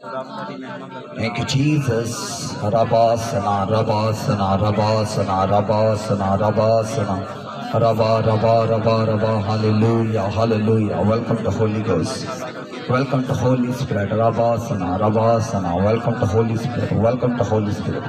Thank you, Jesus. Rabasana, Rabasana, Rabasana, Rabasana, Rabasana. Rabba, Rabba, Rabba, Rabba. Hallelujah, Hallelujah. Welcome to Holy Ghost. Welcome to Holy Spirit. Rabasana, Rabasana. Welcome to Holy Spirit. Welcome to Holy Spirit.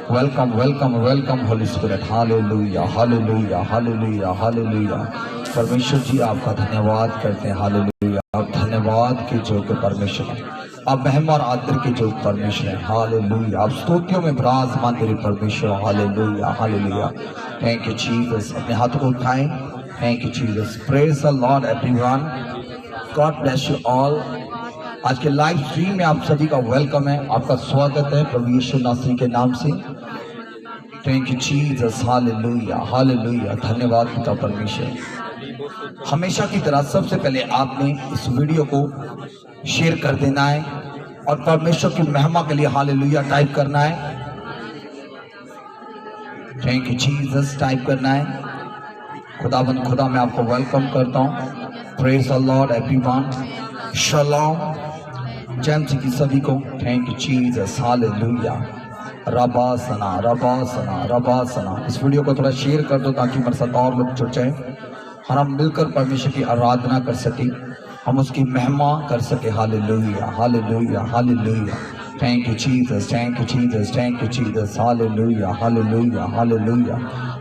Welcome, welcome, welcome Holy Spirit. Hallelujah, Hallelujah, Hallelujah, Hallelujah. परमेश्वर जी आपका धन्यवाद करते हैं। Hallelujah. आप धन्यवाद के योग्य परमेश्वर हैं, आप महिमा और आदर के योग्य परमेश्वर हैं। हालेलुया। आप स्तुतियों में विराजमान मेरे परमेश्वर। Hallelujah, hallelujah. Thank you Jesus. अपने हाथों को उठाएं। Thank you Jesus. Praise the lord everyone. God bless you all. आज के लाइव स्ट्रीम में आप सभी का वेलकम है, आपका स्वागत है प्रभु यीशु नासरी के नाम से। Thank you Jesus. Hallelujah, hallelujah. धन्यवाद पिता परमेश्वर। हमेशा की तरह सबसे पहले आपने इस वीडियो को शेयर कर देना है और परमेश्वर की महिमा के लिए हालेलुया टाइप करना है। थैंक यू जीसस टाइप करना है। खुदाबंद खुदा मैं आपको वेलकम करता हूँ। Praise the lord everyone. शलोम। जय की सभी को। Thank you Jesus. हालेलुया। रबासना, रबासना, रबासना। इस वीडियो को थोड़ा शेयर कर दो ताकि हमारे साथ और लोग जुड़ जाए और हम मिलकर परमेश्वर की आराधना कर सके, हम उसकी महिमा कर सके। Hallelujah, hallelujah, hallelujah. Thank you Jesus, thank you Jesus, thank you Jesus. Hallelujah, hallelujah, hallelujah.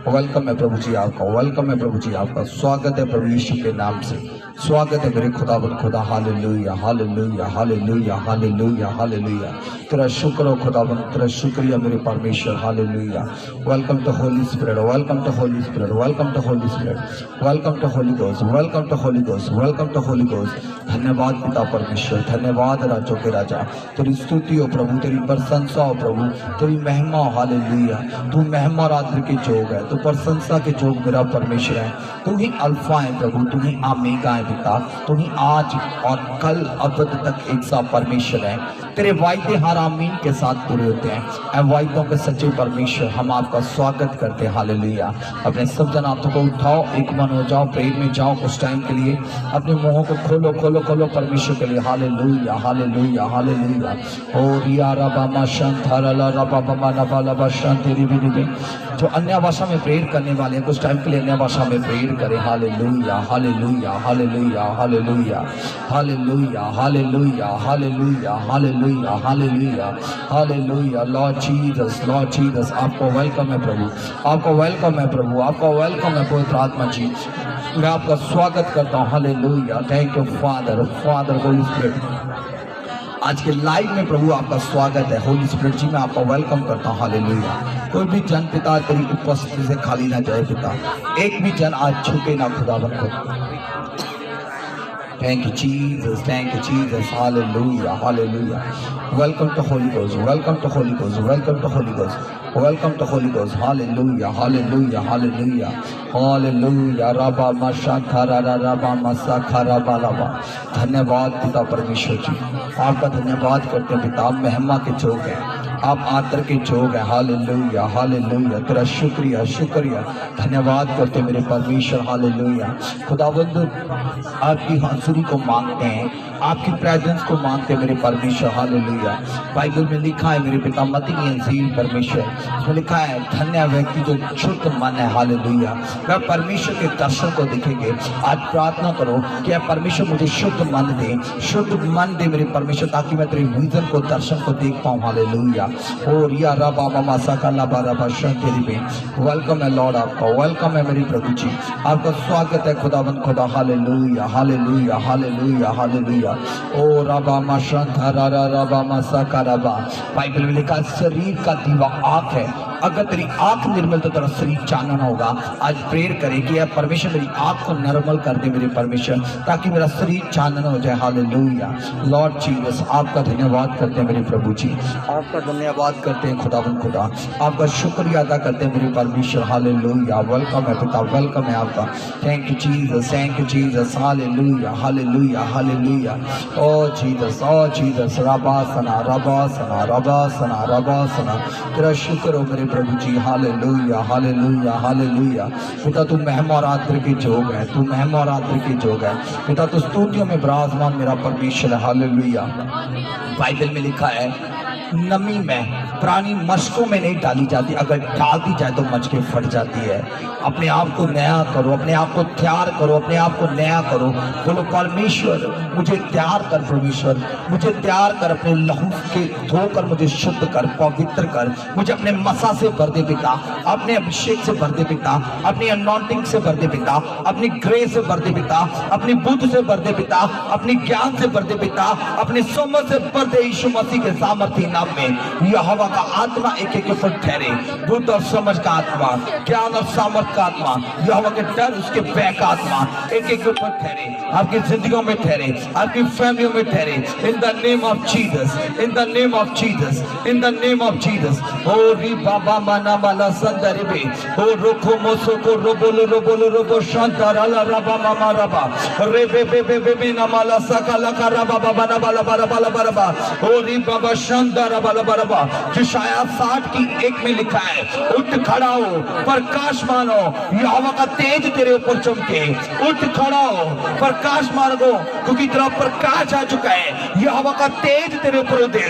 Welcome है प्रभु जी आपका, वेलकम है प्रभु जी आपका। स्वागत है प्रभु यीशु के नाम से, स्वागत है मेरे खुदावंद खुदा। Hallelujah, hallelujah, hallelujah, hallelujah, hallelujah. तेरा शुक्र हो खुदावंद, तेरा शुक्रिया मेरे परमेश्वर। Hallelujah. Welcome to holy spirit, welcome to holy spirit, welcome to holy spirit, welcome to holy ghost, welcome to holy ghost, welcome to holy ghost. धन्यवाद पिता परमेश्वर, धन्यवाद राजों के राजा। तेरी स्तुति हो प्रभु, तेरी प्रशंसा हो प्रभु, तेरी महिमा हो। हालेलुया। तू महिमा और आदर के जोग है, तू प्रशंसा के जोग मेरा परमेश्वर है। तू ही अल्फा है प्रभु, तू ही ओमेगा है पिता, तू ही आज और कल अबद तक एक सा परमेश्वर है। तेरे वायदे हर आमीन के साथ पूरे होते हैं। ऐ वायदों के सच्चे परमेश्वर, हम आपका स्वागत करते हैं। हालेलुया। अपने सब जन हाथों को उठाओ, एक मन हो जाओ, प्रेम में जाओ कुछ टाइम के लिए। अपने मुंहों को खोलो खोलो खोलो परमेश्वर के लिए। Hallelujah, hallelujah, hallelujah. ओ रिया रबा मा शंथारला रबा बमा नबा लबा शंतेरी बिनिबे। जो अन्य भाषा में प्रेयर करने वाले हैं कुछ टाइम के लिए अन्य भाषा में प्रेयर करें। Hallelujah, hallelujah, hallelujah, hallelujah, hallelujah, hallelujah, hallelujah, hallelujah, hallelujah, hallelujah. Lord Jesus, Lord Jesus, आपको वेलकम है प्रभु, आपको वेलकम है प्रभु, आपको वेलकम है पवित्र आत्मा जी। मैं आपका स्वागत करता हूँ। Hallelujah. Thank you father, father Holi spirit. आज के लाइव में प्रभु आपका स्वागत है। होली स्पिरिट जी मैं आपका वेलकम करता हूँ। हालेलुया। कोई भी जन पिता तेरी उपस्थिति से खाली ना जाए पिता, एक भी जन आज छूटे ना खुदावन को। Thank you Jesus, thank you Jesus. Hallelujah, hallelujah. Welcome to Holy Ghost, welcome to Holy Ghost, welcome to Holy Ghost, welcome to Holy Ghost. Hallelujah, hallelujah, hallelujah, hallelujah. Rabba Mashakara Rabba Masakara Balaba. धन्यवाद पिता परमेश्वर जी, आपका धन्यवाद करते हैं पिता। आप महिमा के जोग हैं, आप आदर के जोग हैं। Hallelujah, hallelujah. तेरा शुक्रिया, शुक्रिया, धन्यवाद करते मेरे परमेश्वर। हालेलुया। खुदावंद आपकी हाजिरी को मांगते हैं, आपकी प्रेजेंस को मांगते हैं मेरे परमेश्वर। हालेलुया। बाइबल में लिखा है मेरे पिता मती अंजील परमेश्वर, उसमें लिखा है धन्य व्यक्ति जो शुद्ध मन है। हालेलुया। वह परमेश्वर के दर्शन को देखेंगे। आज प्रार्थना करो कि परमेश्वर मुझे शुद्ध मन दे, शुद्ध मन दे मेरे परमेश्वर, ताकि मैं तेरे विजन को, दर्शन को देख पाऊं। हालेलुया। ओ रिया रबा ममा सकला बारबा शंतेरी में। वेलकम है लॉर्ड आपका, वेलकम है मेरे प्रभु जी, आपका स्वागत है खुदावंद खुदा। Hallelujah, hallelujah, hallelujah, hallelujah. ओ रबा मा शंथारा रबा मा सकरबा। बाइबल में लिखा शरीर का दीवा आँख है, अगर तेरी आँख निर्मल तो तेरा शरीर चानन होगा। आज प्रेयर करें कि परमेश्वर मेरी आँख को निर्मल कर दे मेरे परमेश्वर, ताकि मेरा शरीर चानन हो जाए। हालेलुया। लॉर्ड जीसस आपका धन्यवाद करते हैं मेरे प्रभु जी, आपका धन्यवाद करते हैं खुदावंद खुदा, आपका शुक्रिया अदा करते हैं मेरे परमेश्वर। हालेलुया। वेलकम है पिता, वेलकम है आपका। Thank you Jesus, thank you Jesus. Hallelujah, hallelujah, hallelujah. O Jesus, O Jesus. रबासना, रबासना, रबासना, रबासना। तेरा शुक्र हो मेरे प्रभु जी, हालेलुया हालेलुया हालेलुया। पिता तू महिमा और आदर की जोग है, तू महिमा और आदर की जोग है पिता, तू स्तुतियों में विराजमान मेरा परमेश्वर है, हालेलुया। बाइबल में लिखा है नमी में पुरानी मशकों में नहीं डाली जाती, अगर डाल दी जाए तो मचके फट जाती है। अपने आप को नया करो, अपने आप को तैयार करो, अपने आप को नया करो। बोलो परमेश्वर मुझे तैयार कर, परमेश्वर मुझे तैयार कर, अपने लहू के धोकर मुझे शुद्ध कर, पवित्र कर, मुझे अपने मसा से भर दे पिता, अपने अभिषेक से भर दे पिता, अपनी अनॉइंटिंग से भर दे पिता, अपनी ग्रेस से भर दे पिता, अपनी बुद्ध से भर दे पिता, अपनी ज्ञान से भर दे पिता, अपनी समझ से भर दे यीशु मसीह के सामर्थ्य नाम में। यहोवा का आत्मा एक एक पर ठहरे, बुद्ध और समझ का आत्मा, ज्ञान और सामर्थ का आत्मा, यहोवा के डर उसके भय का आत्मा एक एक ऊपर ठहरे, आपकी जिंदगियों में ठहरे, आपकी फैमिलियों में ठहरे। In the name of Jesus, in the name of Jesus, in the name of Jesus. ओ री बाबा माना माला संदरिबे, ओ रोको मोसो को रोबोलो रोबोलो रोबो शांताराला रबा मामा रबा रे बे बे बे बे बे ना माला सकाला का रबा बाबा ना बाला बाला बाला बाला। ओ री बाबा शांतारा बाला बाला बा। यशायाह 60 की 1 में लिखा है, उठ खड़ा हो, प्रकाश मानो, यहोवा का तेज तेरे ऊपर चमके। उठ खड़ा हो, प्रकाश मानो, क्योंकि तेरा प्रकाश आ चुका है। यहोवा का तेज तेरे ऊपर उदे,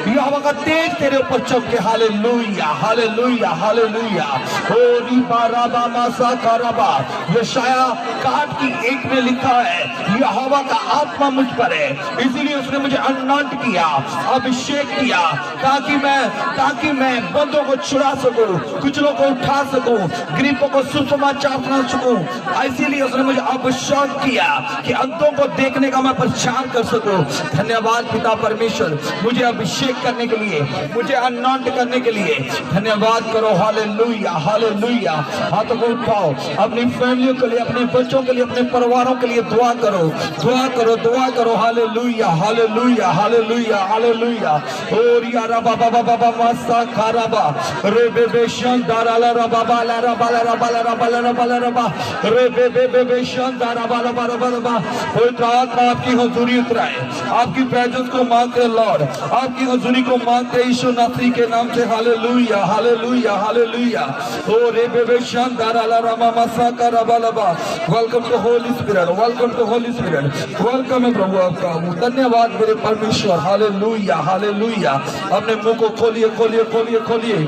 यहोवा का तेज तेरे ऊपर चमके। Hallelujah hallelujah hallelujah. ओ रीबा राबा मासा कराबा। यशायाह 60 की 1 में लिखा है, यहोवा का आत्मा मुझ पर है, इसीलिए उसने मुझे अनॉइंट किया, अभिषेक किया, ताकि मैं बंदों को छुड़ा सकूं, कुचलों को उठा सकूं, गरीबों को सुसमाचार सुना सकूं। इसीलिए उसने मुझे अभिषेक किया कि अंतों को देखने का मैं प्रचार कर सकूं। धन्यवाद पिता परमेश्वर, मुझे अभिषेक करने के लिए, मुझे अनॉइंट करने के लिए धन्यवाद करो। Hallelujah hallelujah. हाथों को उठाओ, अपनी फैमिलियों के लिए, अपने बच्चों के लिए, अपने परिवारों के लिए दुआ करो, दुआ करो, दुआ करो। Hallelujah hallelujah hallelujah hallelujah. और यारा बाबा बाबा बाबा मासा खाराबा रे बे बे शांदारा रबा बाला रबा रबा रबा रबा रबा रे बे बे बे बे शांदारा बाला बाला रबा। पवित्र आत्मा आपकी हुजूरी उतराए, आपकी प्रेजेंस को मांगते लॉर्ड, आपकी हुजूरी को मांगते यीशु नासरी के नाम से। Hallelujah hallelujah hallelujah. ओ रे बे बे शांदारा रबा मासा रबा रबा। Welcome to holy spirit, welcome to holy spirit, welcome है प्रभु आपका। धन्यवाद मेरे परमेश्वर। Hallelujah hallelujah. अपने मुंह को खोलिए खोलिए खोलिए खोलिए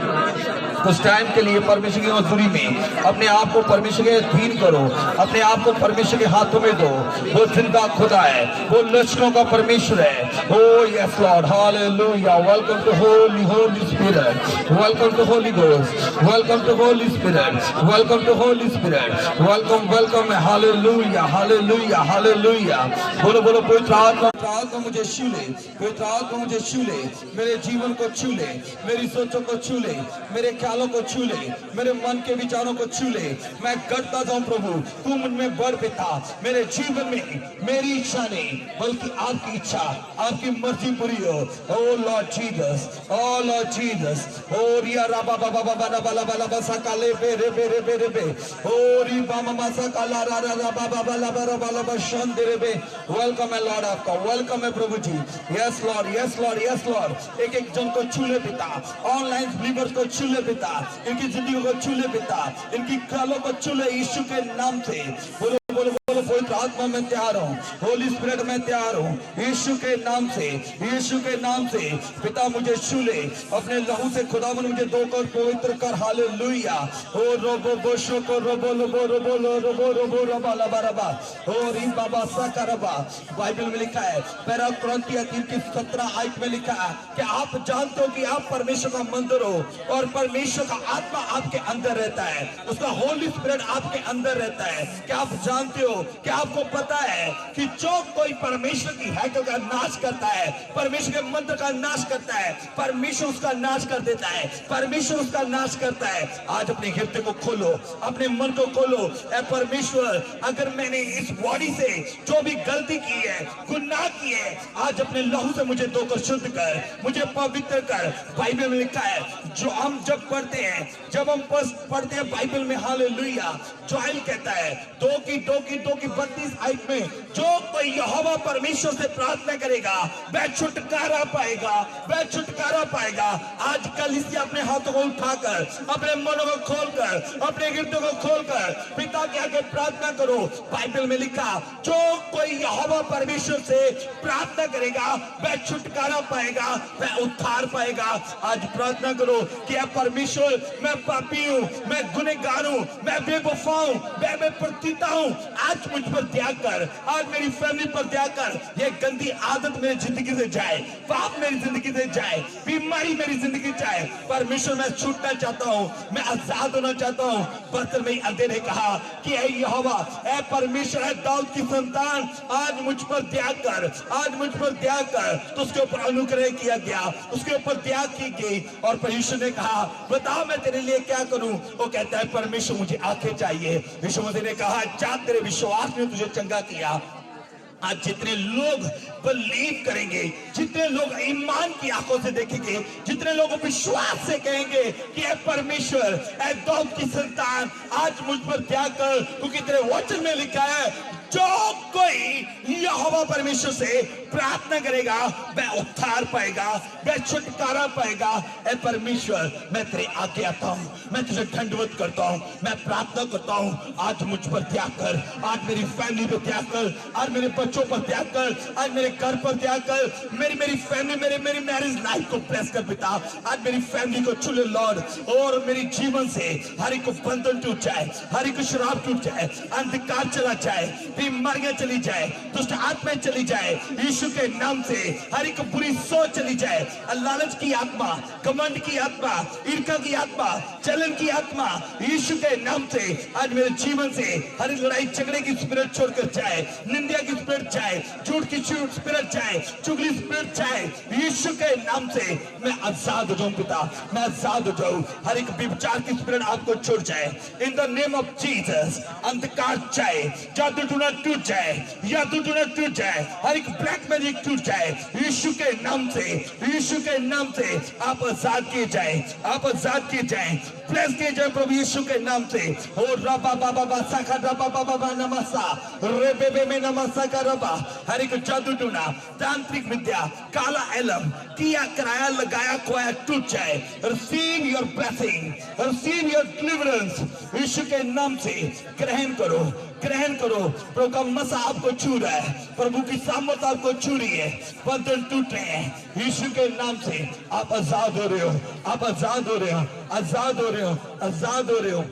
कुछ टाइम के लिए परमेश्वर की हजूरी में अपने आप को परमेश्वर के अधीन करो, अपने आप को परमेश्वर के हाथों में दो। वो जिंदा खुदा है, वो लश्करों का परमेश्वर है। Oh yes lord, hallelujah. Welcome to holy holy spirit, welcome to holy ghost, welcome to holy spirit, welcome to holy spirit, welcome welcome. Hallelujah hallelujah hallelujah. बोलो बोलो पवित्र आत्मा मुझे छू ले, पवित्र आत्मा मुझे छू ले, मेरे जीवन को छू ले, मेरी सोचों को छू ले, मेरे ख्यालों को छू ले, मेरे मन के विचारों को छू ले। मैं करता जाऊं प्रभु, तू मुझ में बढ़ पिता, मेरे जीवन में मेरी इच्छा नहीं बल्कि आपकी इच्छा, आपकी मर्जी पूरी हो। ओ लॉर्ड जीसस, ओ लॉर्ड जीसस। ओ रिया राबा बाबा बाबा ना बाला बाला बसा काले बे रे बे रे बे रे बे। ओ री बामा मासा काला रा रा रा बाबा बाला बाला बाला बशन दे रे बे। वेलकम है लॉर्ड आपका, वेलकम है प्रभु जी। Yes lord yes lord yes lord. एक एक जन को छू ले पिता, ऑनलाइन बिलीवर्स को छू ले पिता, इनकी जिंदगी को छू ले पिता, इनकी ख्यालों को छू ले यीशु के नाम से। बोलो बोलो बोलो पवित्र आत्मा मैं तैयार हूँ, होली स्पिरिट मैं तैयार हूँ, यीशु के नाम से, यीशु के नाम से। पिता मुझे छू ले, अपने लहू से खुदावन मुझे धोकर पवित्र कर। हालेलुया। ओ रोबो बोशो को रोबो लोबो रोबो रोबो रोबो रबा लबा रबा। ओ री बाबा साका रबा। बाइबल में लिखा है, पैरा कुरिन्थियों 3 की 17 आयत में लिखा है कि आप जानते हो कि आप परमेश्वर का मंदिर हो और परमेश्वर का आत्मा आपके अंदर रहता है, उसका होली स्पिरिट आपके अंदर रहता है। क्या आप जानते हो, क्या आपको पता है कि जो कोई परमेश्वर की हैकल का नाश करता है, परमेश्वर के मंदिर का नाश करता है, परमेश्वर उसका नाश कर देता है, परमेश्वर उसका नाश करता है। आज अपने हृदय को खोलो, अपने मन को खोलो। ऐ परमेश्वर, अगर मैंने इस बॉडी से जो भी गलती की है, गुनाह की है, आज अपने लहू से मुझे धोकर शुद्ध कर, मुझे पवित्र कर। बाइबल में लिखा है, जो हम जब पढ़ते हैं, जब हम पढ़ते हैं बाइबल में, हालेलुया, जोएल कहता है, दो की की 32 आयत में, जो कोई यहोवा परमेश्वर से प्रार्थना करेगा वह छुटकारा पाएगा, वह छुटकारा पाएगा। आजकल इसी अपने हाथों को उठाकर, अपने मनों को खोलकर, अपने हृदय को खोलकर पिता के आगे प्रार्थना करो। बाइबल में लिखा, जो कोई यहोवा परमेश्वर से प्रार्थना करेगा वह छुटकारा पाएगा, वह उद्धार पाएगा। आज प्रार्थना करो कि अब परमेश्वर, मैं पापी हूं, मैं गुनहगार हूं, मैं बेवफा हूं, मैं पतिता हूं, आज मुझ पर दया कर, आज मेरी फैमिली पर दया कर। ये गंदी आदत मेरी जिंदगी से जाए, पाप मेरी जिंदगी से जाए, बीमारी मेरी जिंदगी जाए। परमेश्वर मैं छूटना चाहता हूं, मैं आजाद होना चाहता हूं। बर्तन में अंधेरे ने कहा कि ऐ यहोवा, ऐ परमेश्वर, ऐ दाऊद की संतान, आज मुझ पर दया कर, आज मुझ पर दया कर। तो उसके ऊपर अनुग्रह किया गया, उसके ऊपर दया की गई। और परमेश्वर ने कहा, बताओ मैं तेरे लिए क्या करूं। वो कहता है, परमेश्वर मुझे आंखें चाहिए। यीशु मसीह ने कहा, जा, तेरे विश्वास ने तुझे चंगा किया। आज जितने लोग बिलीव करेंगे, जितने लोग ईमान की आंखों से देखेंगे, जितने लोग विश्वास से कहेंगे कि ऐ परमेश्वर, ऐ दाऊद की संतान, आज मुझ पर दया कर, क्योंकि तेरे वचन में लिखा है, जो कोई यहोवा परमेश्वर से प्रार्थना करेगा वह उद्धार पाएगा, वह छुटकारा पाएगा। ऐ परमेश्वर, मैं तेरे आगे आता हूं, मैं तुझे दंडवत करता हूं, मैं प्रार्थना करता हूं, आज मुझ पर दया कर, आज मेरी फैमिली पर दया कर, आज मेरे बच्चों पर दया कर, आज मेरे घर पर दया कर, मेरी फैमिली, मेरी मैरिज लाइफ को ब्लेस कर पिता। आज मेरी फैमिली को चुने लॉर्ड, और मेरी जीवन से हर एक बंधन टूट जाए, हर एक शराब टूट जाए, अंधकार चला जाए, बीमारियां चली जाए, दुष्ट आत्माएं चली जाए, यीशु के नाम से हर एक बुरी सोच चली जाए। लालच की आत्मा, कमंड की आत्मा, ईर्ष्या की आत्मा, जलन की आत्मा, यीशु के नाम से आज मेरे जीवन से हर लड़ाई झगड़े की स्पिरिट छोड़कर जाए, निंदा की स्पिरिट जाए, झूठ की स्पिरिट जाए, चुगली स्पिरिट जाए। यीशु के नाम से मैं आजाद हो जाऊं पिता, मैं आजाद हो जाऊं। हर एक व्यभिचार की स्पिरिट आपको छोड़ जाए in the name of Jesus. अंधकार जाए, जादू टूना टूट जाए, जादू टूना टूट जाए, हर एक ब्लैक मैजिक टूट जाए यीशु के नाम से, यीशु के नाम से आप आजाद किए जाए, आप आजाद किए जाए, ब्लेस किए जाए प्रभु यीशु के नाम से। ओ रबा बाबा बासा का रबा बाबा नमसा रे बेबे में नमसा का रबा। हर एक जादू टूना, तांत्रिक विद्या, काला एलम, किया कराया लगाया खोया टूट जाए। Receive your blessing, receive your deliverance यीशु के नाम से। ग्रहण करो, ग्रहण करो। प्रभु का मसा आपको छू रहा है, प्रभु की सामर्थ आपको छू रही है, बंधन टूट रहे हैं यीशु के नाम से। आप आजाद हो रहे हो, आप आजाद हो रहे हो, आजाद हो रहे हो, आजाद हो रहे हो।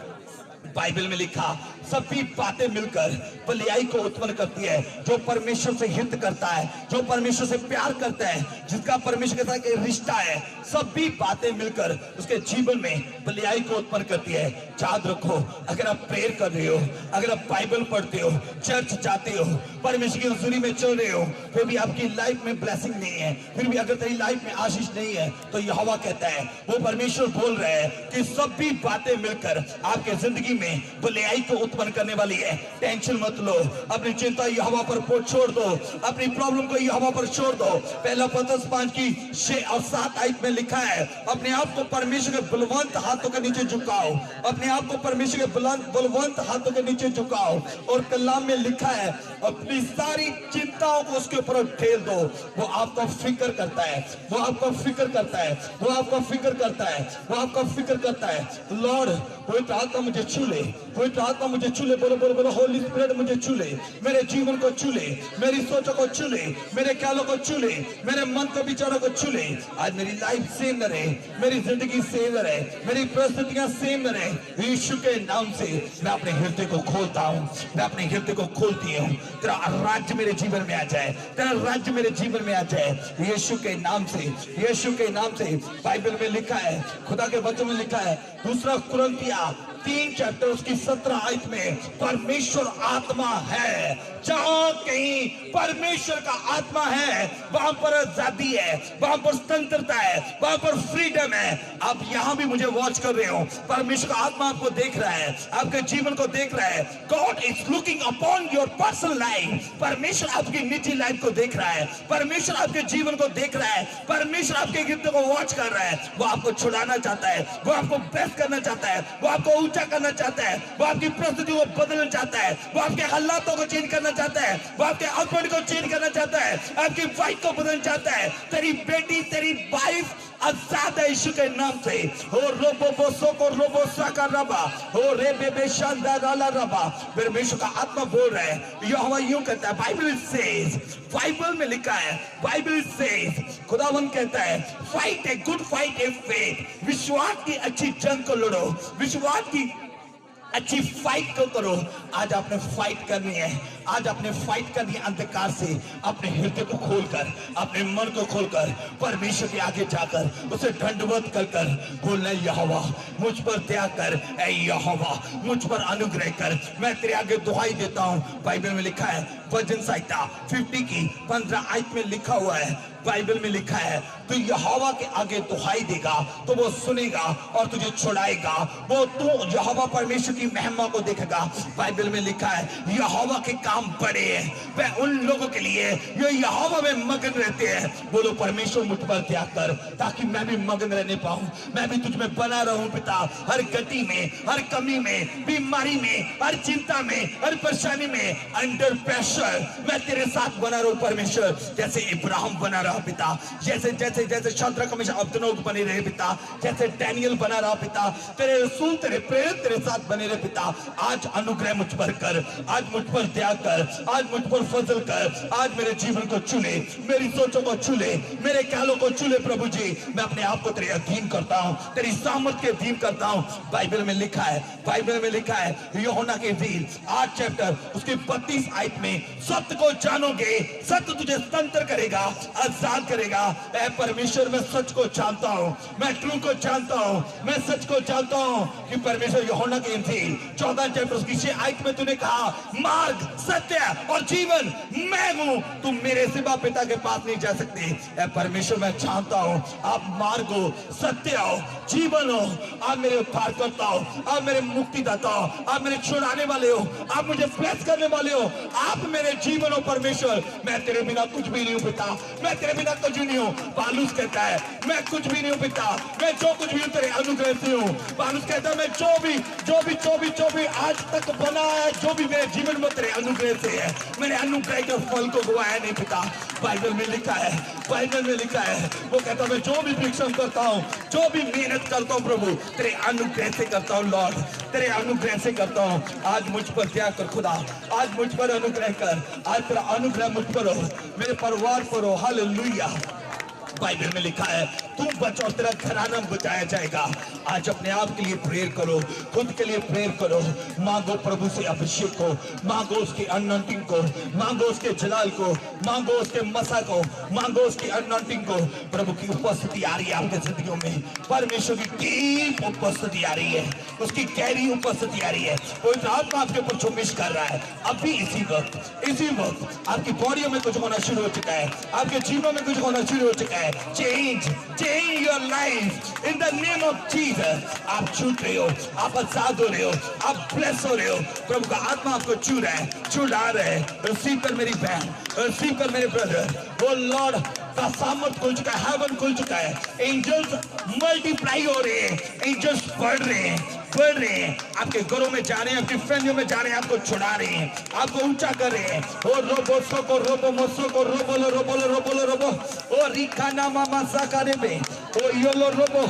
बाइबल में लिखा, सभी बातें मिलकर भलाई को उत्पन्न करती है। जो परमेश्वर से हित करता है, जो परमेश्वर से प्यार करता है, जिसका परमेश्वर के साथ एक रिश्ता है, सभी बातें मिलकर उसके जीवन में भलाई को उत्पन्न करती है। याद रखो, अगर आप प्रेयर कर रहे हो, अगर आप बाइबल पढ़ते हो, चर्च जाते हो, परमेश्वर की हुजूरी में चल रहे हो, फिर भी आपकी लाइफ में ब्लेसिंग नहीं है, फिर भी अगर तेरी लाइफ में आशीष नहीं है, तो यहोवा कहता है, वो परमेश्वर बोल रहे हैं कि सभी बातें मिलकर आपके जिंदगी में भलाई को उत्पन्न करने वाली है। टेंशन मत लो, अपनी चिंता यहोवा पर छोड़ दो, अपनी प्रॉब्लम को यहोवा पर छोड़ दो। पहला पतरस 5 की 6 और 7 आयत में लिखा है, अपने आप को परमेश्वर के बलवंत हाथों के नीचे झुकाओ, अपने आप को परमेश्वर के बलवंत हाथों के नीचे झुकाओ। और कलाम में लिखा है, अपनी सारी चिंताओं को उसके ऊपर ठेल दो, वो आपको फिक्र करता है, वो आपको फिक्र करता है, वो आपको फिक्र करता है, वो आपको फिक्र करता है। लॉर्ड, पवित्र आत्मा मुझे छू ले, पवित्र आत्मा मुझे छू ले, बोलो बोलो बोलो, होली स्पिरिट मुझे छू ले, मेरे जीवन को छू ले, मेरी सोचों को छू ले, मेरे ख्यालों को छू ले, मेरे मन के विचारों को छू ले। आज मेरी लाइफ सेम न रहे, मेरी जिंदगी सेम न रहे, मेरी परिस्थितियां सेम न रहे। यीशु के नाम से मैं अपने हृदय को खोलता हूं, मैं अपने हृदय को खोलती हूं। तेरा राज्य मेरे जीवन में आ जाए, तेरा राज्य मेरे जीवन में आ जाए यीशु के नाम से, यीशु के नाम से। बाइबल में लिखा है, खुदा के वचन में लिखा है, 2 कुरिन्थियों 3 चैप्टर उसकी 17 आयत में, परमेश्वर आत्मा है। जहां कहीं परमेश्वर का आत्मा है, वहां पर आजादी है, वहां पर स्वतंत्रता है, वहां पर फ्रीडम है। आप यहां भी मुझे वॉच कर रहे हो, परमेश्वर का आत्मा आपको देख रहा है, आपके जीवन को देख रहा है। God is looking upon your personal life. परमेश्वर आपकी निजी लाइफ को देख रहा है, परमेश्वर आपके जीवन को देख रहा है, परमेश्वर आपके हृदय को वॉच कर रहा है। वो आपको छुड़ाना चाहता है, वो आपको ब्लेस करना चाहता है, वो आपको ऊंचा करना चाहता है, वो आपकी परिस्थिति को बदलना चाहता है, वो आपके हालातों को चेंज करना चाहता है, वो आपके हस्बैंड को चेंज करना चाहता है, आपकी वाइफ को बदलना चाहता है, तेरी बेटी, तेरी वाइफ आजाद है यीशु के नाम से। हो रोबो बोसो को रोबो साका रबा, हो रे बेबे शानदार वाला रबा। परमेश्वर का आत्मा बोल रहा है, यहोवा यूं कहता है, बाइबल सेज, बाइबल में लिखा है, बाइबल सेज, खुदावन कहता है, fight a good fight a faith, विश्वास की अच्छी जंग को लड़ो, विश्वास की अच्छी फाइट को करो। आज आपने फाइट करनी है, आज आपने फाइट करनी है अंधकार से, अपने हृदय को खोलकर, अपने मन को खोलकर परमेश्वर के आगे जाकर उसे दंडवत कर कर बोलना, यहोवा मुझ पर दया कर, ऐ यहोवा मुझ पर अनुग्रह कर, मैं तेरे आगे दुहाई देता हूँ। बाइबल में लिखा है, भजन संहिता 50 की 15 आयत में लिखा हुआ है, बाइबल में लिखा है, तू यहोवा के आगे दुहाई देगा तो वो सुनेगा और तुझे छुड़ाएगा, वो तू यहोवा परमेश्वर की महिमा को देखेगा। बाइबल में लिखा है, यहोवा के काम बड़े हैं, वह उन लोगों के लिए जो यहोवा में मगन रहते हैं। बोलो, परमेश्वर मुझ पर दया कर ताकि मैं भी मगन रहने पाऊं, मैं भी तुझ में बना रहूं पिता, हर गति में, हर कमी में, बीमारी में, हर चिंता में, हर परेशानी में, अंडर प्रेशर मैं तेरे साथ बना रहूं परमेश्वर, जैसे इब्राहिम बना रहा पिता, जैसे जैसे जैसे शद्रक मेशक अबेदनगो बने रहे पिता, जैसे डैनियल बना रहा पिता, तेरे रसूल, तेरे प्रेरित तेरे साथ बने रहे पिता। आज अनुग्रह मुझ पर कर, आज मुझ पर दया कर, आज मुझ पर फजल कर, आज मेरे जीवन को चुने, मेरी सोचों को चुने, मेरे ख्यालों को चुने प्रभु जी। मैं अपने आप को तेरे अधीन करता हूँ, तेरी सामर्थ के अधीन करता हूँ। बाइबल में लिखा है, बाइबल में लिखा है, यूहन्ना के इंजील 8 चैप्टर उसके 32 आयत में, सत्य को जानोगे, सत्य तुझे स्वतंत्र करेगा, आजाद करेगा। ऐ परमेश्वर, मैं सच को जानता हूँ, मैं ट्रू को जानता हूँ, मैं सच को जानता हूँ कि परमेश्वर यूहन्ना के इंजील 14 चैप्टर उसकी 6 आयत में तूने कहा, मार्ग, सत्य और जीवन मैं हूँ, तुम मेरे सिवा पिता के पास नहीं जा सकते। ऐ परमेश्वर, मैं जानता हूँ आप मार्ग हो, सत्य हो, जीवन हो, आप मेरे उद्धार करता हो, आप मेरे मुक्तिदाता हो, आप मेरे छुड़ाने वाले हो, आप मुझे ब्लेस करने वाले हो, आप मेरे जीवन हो परमेश्वर। मैं तेरे बिना कुछ भी नहीं हूँ पिता, मैं तेरे बिना कुछ नहीं हूँ। पालूस कहता है, मैं कुछ भी नहीं हूँ पिता, मैं जो कुछ भी हूँ तेरे अनुग्रह से हूँ। पालूस कहता है, मैं जो भी आज तक बना है, जो भी मेरे जीवन में तेरे अनुग्रह से है, मैंने अनुग्रह के फल को गवाया नहीं पिता। बाइबल में लिखा है, बाइबल में लिखा है, वो कहता है, मैं जो भी परिश्रम करता हूँ, जो भी मेहनत करता हूँ प्रभु, तेरे अनुग्रह से करता हूँ लॉर्ड, तेरे अनुग्रह से करता हूँ। आज मुझ पर दया कर खुदा, आज मुझ पर अनुग्रह कर, आज तेरा अनुग्रह मुझ पर हो, मेरे परिवार पर हो। हालेलुया। बाइबल में लिखा है, तुम बच और तेरा घराना बचाया जाएगा। आज अपने आप के लिए प्रेयर करो, खुद के लिए प्रेयर करो, मांगो प्रभु से अभिषेक को, मांगो उसकी अनॉइंटिंग को, मांगो उसके जलाल को, मांगो उसके मसा को, मांगो उसकी अनॉइंटिंग को। प्रभु की उपस्थिति आ रही है आपके जिंदगियों में, परमेश्वर की डीप उपस्थिति आ रही है, उसकी गहरी उपस्थिति आ रही है। कोई आत्मा आपके ऊपर चुमिश कर रहा है। अभी इसी वक्त आपकी बॉडियों में कुछ होना शुरू हो चुका है, आपके जीवन में कुछ होना शुरू हो चुका है। Change your life in the name of Jesus. आप छूट रहे हो, आप आजाद हो रहे हो, आप ब्लेस हो रहे हो। प्रभु का आत्मा आपको छू रहा है, छुड़ा रहा है। रिसीव कर मेरी बहन, रिसीव कर मेरे ब्रदर। ओ लॉर्ड का सामर्थ खुल चुका है, हेवन खुल चुका है, एंजल्स मल्टीप्लाई हो रहे हैं, एंजल्स बढ़ रहे हैं, बढ़ रहे हैं, आपके घरों में जा रहे हैं, आपकी फैमिलियों में जा रहे हैं, आपको छुड़ा रहे हैं, आपको ऊंचा कर रहे हैं। ओ रोबो सोको रोबो मोसोको रोबोलो रोबोलो रोबोलो रोबो ओ रिकाना मामा साकारे में ओ योलो रोबो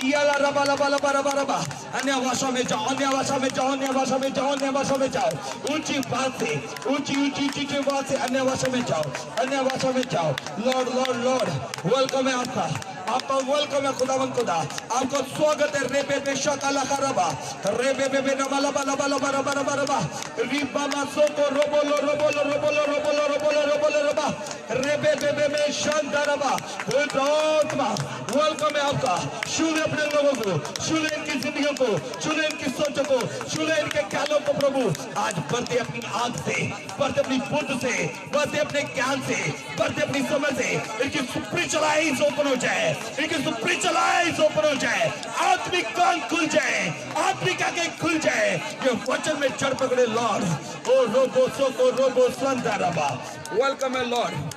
याला रबा रबा रबा रबा रबा। अन्य भाषा में जाओ, अन्य भाषा में जाओ, अन्य भाषा में जाओ, अन्य भाषा में जाओ। ऊंची बात से, ऊंची ऊंची ऊंची बात से अन्य भाषा में जाओ, अन्य भाषा में जाओ। लॉर्ड लॉर्ड लॉर्ड, वेलकम है आपका, आपका वेलकम है खुदावन खुदा, आपको स्वागत है। रेबे बेशा काला खराबा, रेबे बेबे नमाला बाला बाला बाला बाला बाला बा, रिबा मासो को रोबोलो रोबोलो रोबोलो रोबोलो रोबोलो रोबोलो रोबा, रेबे बेबे में शानदारबा। आत्मा वेलकम है आपका। छूले अपने लोगों को, छूले इनकी जिंदगियों को, छूले इनकी सोचों को, छूले इनके ख्यालों को प्रभु। आज बढ़ते अपनी आंख से, बढ़ते अपनी बुद्ध से, बढ़ते अपने ज्ञान से, बढ़ते अपनी समझ से, इनकी स्पिरिचुअल आईज ओपन हो जाए, इनकी स्पिरिचुअल आईज ओपन हो जाए, आत्मिक कान खुल जाए, आत्मिक आंखें खुल जाए, ये वचन में चढ़ पकड़े लॉर्ड। ओ रोबो सोको रोबो संदारबा। वेलकम है लॉर्ड,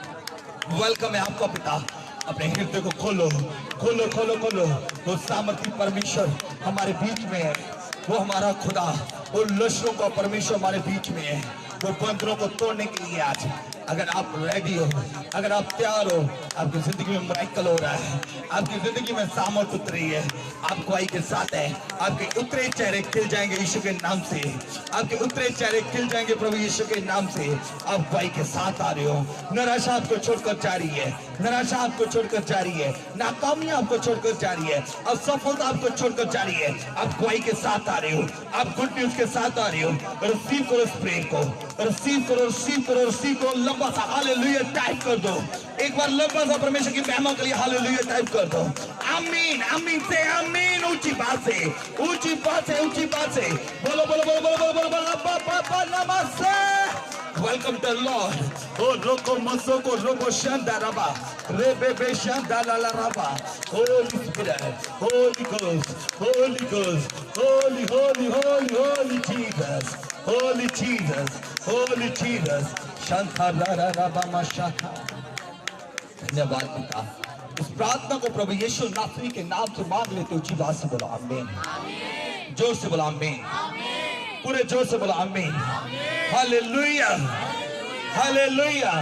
वेलकम है आपका पिता। अपने हृदय को खोलो, खोलो खोलो खोलो। वो सामर्थी परमेश्वर हमारे बीच में है, वो हमारा खुदा, वो लश्करों का परमेश्वर हमारे बीच में है, वो बंदरों को तोड़ने के लिए आज। अगर आप रेडी हो, अगर आप तैयार हो, आपकी जिंदगी में मिरेकल हो रहा है, आपकी जिंदगी में सामर्थ उतरी है, आप गवाही के साथ है, आपके उतरे चेहरे खिल जाएंगे यीशु के नाम से, आपके उतरे चेहरे खिल जाएंगे प्रभु यीशु के नाम से। आप गवाही के साथ आ रहे हो। निराशा आपको छोड़कर जा रही है, निराशा आपको छोड़कर जा रही है, नाकामी आपको छोड़कर जा रही है, असफलता आपको छोड़कर जा रही है। आप गवाही के साथ आ रहे हो, आप गुड न्यूज के साथ आ रहे हो। रिसीव करो इस प्रेम को, रिसीव करो, रिसीव करो, रिसीव करो। लंबा सा हालेलुया टाइप कर दो, एक बार लंबा सा परमेश्वर की महिमा के लिए हालेलुया टाइप कर दो। आमीन, आमीन से आमीन। ऊंची बात से, ऊंची बात से, ऊंची बात से बोलो, बोलो, बोलो, बोलो, बोलो, बोलो, बोलो, पापा नमस्ते। Welcome to Lord. ओ रोको मसोको रोको शांदाराबा रेबे शांदाला राबा। Holy spirit, holy ghost, holy ghost, holy holy holy holy Jesus, holy Jesus, holy Jesus. शांताराराबा शाखा। धन्यवाद पिता। इस प्रार्थना को प्रभु यीशु नासरी के नाम से मांग लेते हो। बात से बोलो आमीन, जोर से बोलो आमीन, पूरे जोर से बोलो आमीन। Hallelujah, hallelujah.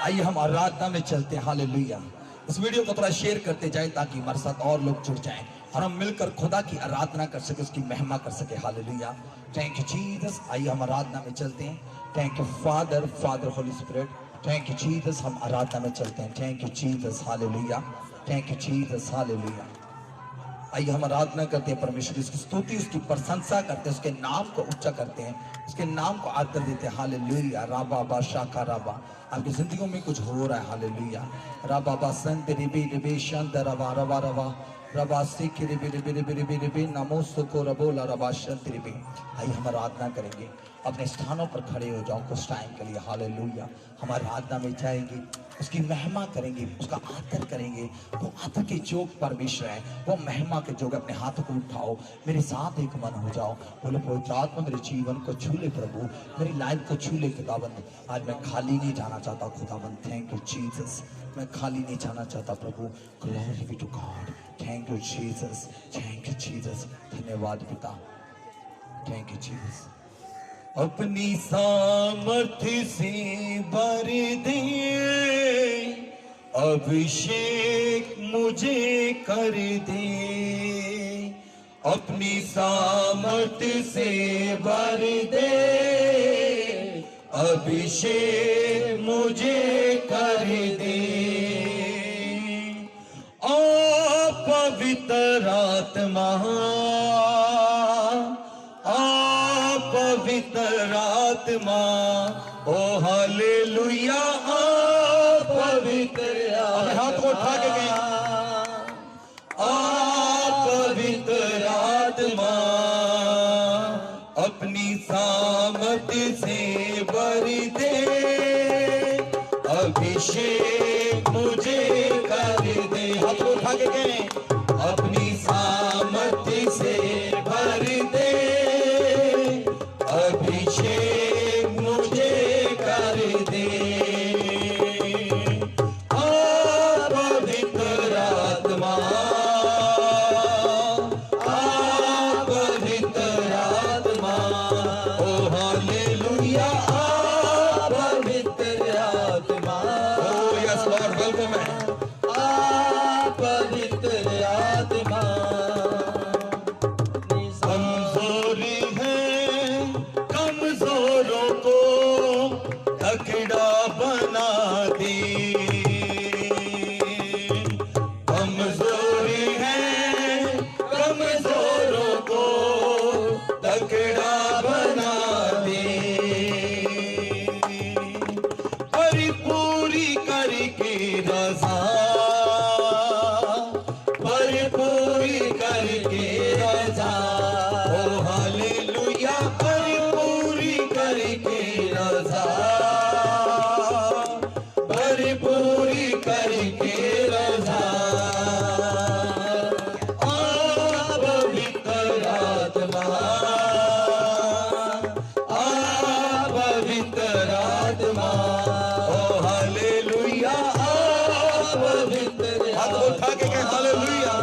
आइए हम आराधना में चलते हैं। हालेलुया। इस वीडियो को थोड़ा शेयर करते जाए ताकि हमारे साथ और लोग जुड़ जाएं और हम मिलकर खुदा की आराधना कर सके, उसकी महिमा कर सके। हालेलुया। Thank you Jesus. आइए हम आराधना में चलते हैं। Thank you father, father Holi spirit. Thank you Jesus. हम आराधना में चलते हैं। Thank you Jesus. Hallelujah. Thank you Jesus. Hallelujah. आइए हम आराधना करते हैं परमेश्वर की, उसकी स्तुति, उसकी प्रशंसा करते हैं, उसके नाम को ऊंचा करते हैं, उसके नाम को आदर देते हैं। हालेलुया। राबा शाखा राबा। आपकी जिंदगी में कुछ हो रहा है। हालेलुया। राबा संत रिबी रिबी शांत रबा रबा रबा रबा सिख रिबी रिबी रिबी रिबी रिबी नमो सुको रबोला रबा शांत रिबी। आइए हम आराधना करेंगे। अपने स्थानों पर खड़े हो जाओ कुछ टाइम के लिए। हालेलुया। हम आराधना में जाएंगे, उसकी महिमा करेंगे, उसका आदर करेंगे। वो आदर के जोग परमेश्वर है, वो महिमा के जोग। अपने हाथों को उठाओ, मेरे साथ एक मन हो जाओ। बोलो पवित्र आत्मा मेरे जीवन को छू ले प्रभु, मेरी लाइफ को छू ले खुदाबंद। आज मैं खाली नहीं जाना चाहता खुदाबंद। Thank you Jesus. मैं खाली नहीं जाना चाहता प्रभु। Glory be to God. Thank you Jesus, thank you Jesus. धन्यवाद पिता। Thank you Jesus. अपनी सामर्थ्य से भर दे, अभिषेक मुझे कर दे। अपनी सामर्थ्य से भर दे, अभिषेक मुझे कर दे। ओ पवित्र आत्मा, पवित्र आत्मा। ओ हालेलुया। पवित्र हाथ को उठा के गए। पवित्र आत्मा, अपनी सामर्थ्य से भर दे, अभिषेक मुझे कर दे। हाथ को उठा के गए। अपनी सामर्थ्य से भर दे, अभिषेक मुझे कर दे। पवित्र आत्मा, पवित्र आत्मा। ओ हालेलुया। पवित्र आत्मा। ओ यस लॉर्ड, वेलकम है। पवित्र आत्मा। तकड़ा बना दे। कमजोरी है, कमजोरों को तकड़ा बना दे। परिपूरी करके रज़ा, परिपूरी करके रज़ा। ओ हालेलुया। परिपूरी करके रज़ा, पूरी करके रज़ा। पवित्र आत्मा, पवित्र आत्मा। ओ हालेलुया। पवित्र हाथ उठा के कह हालेलुया।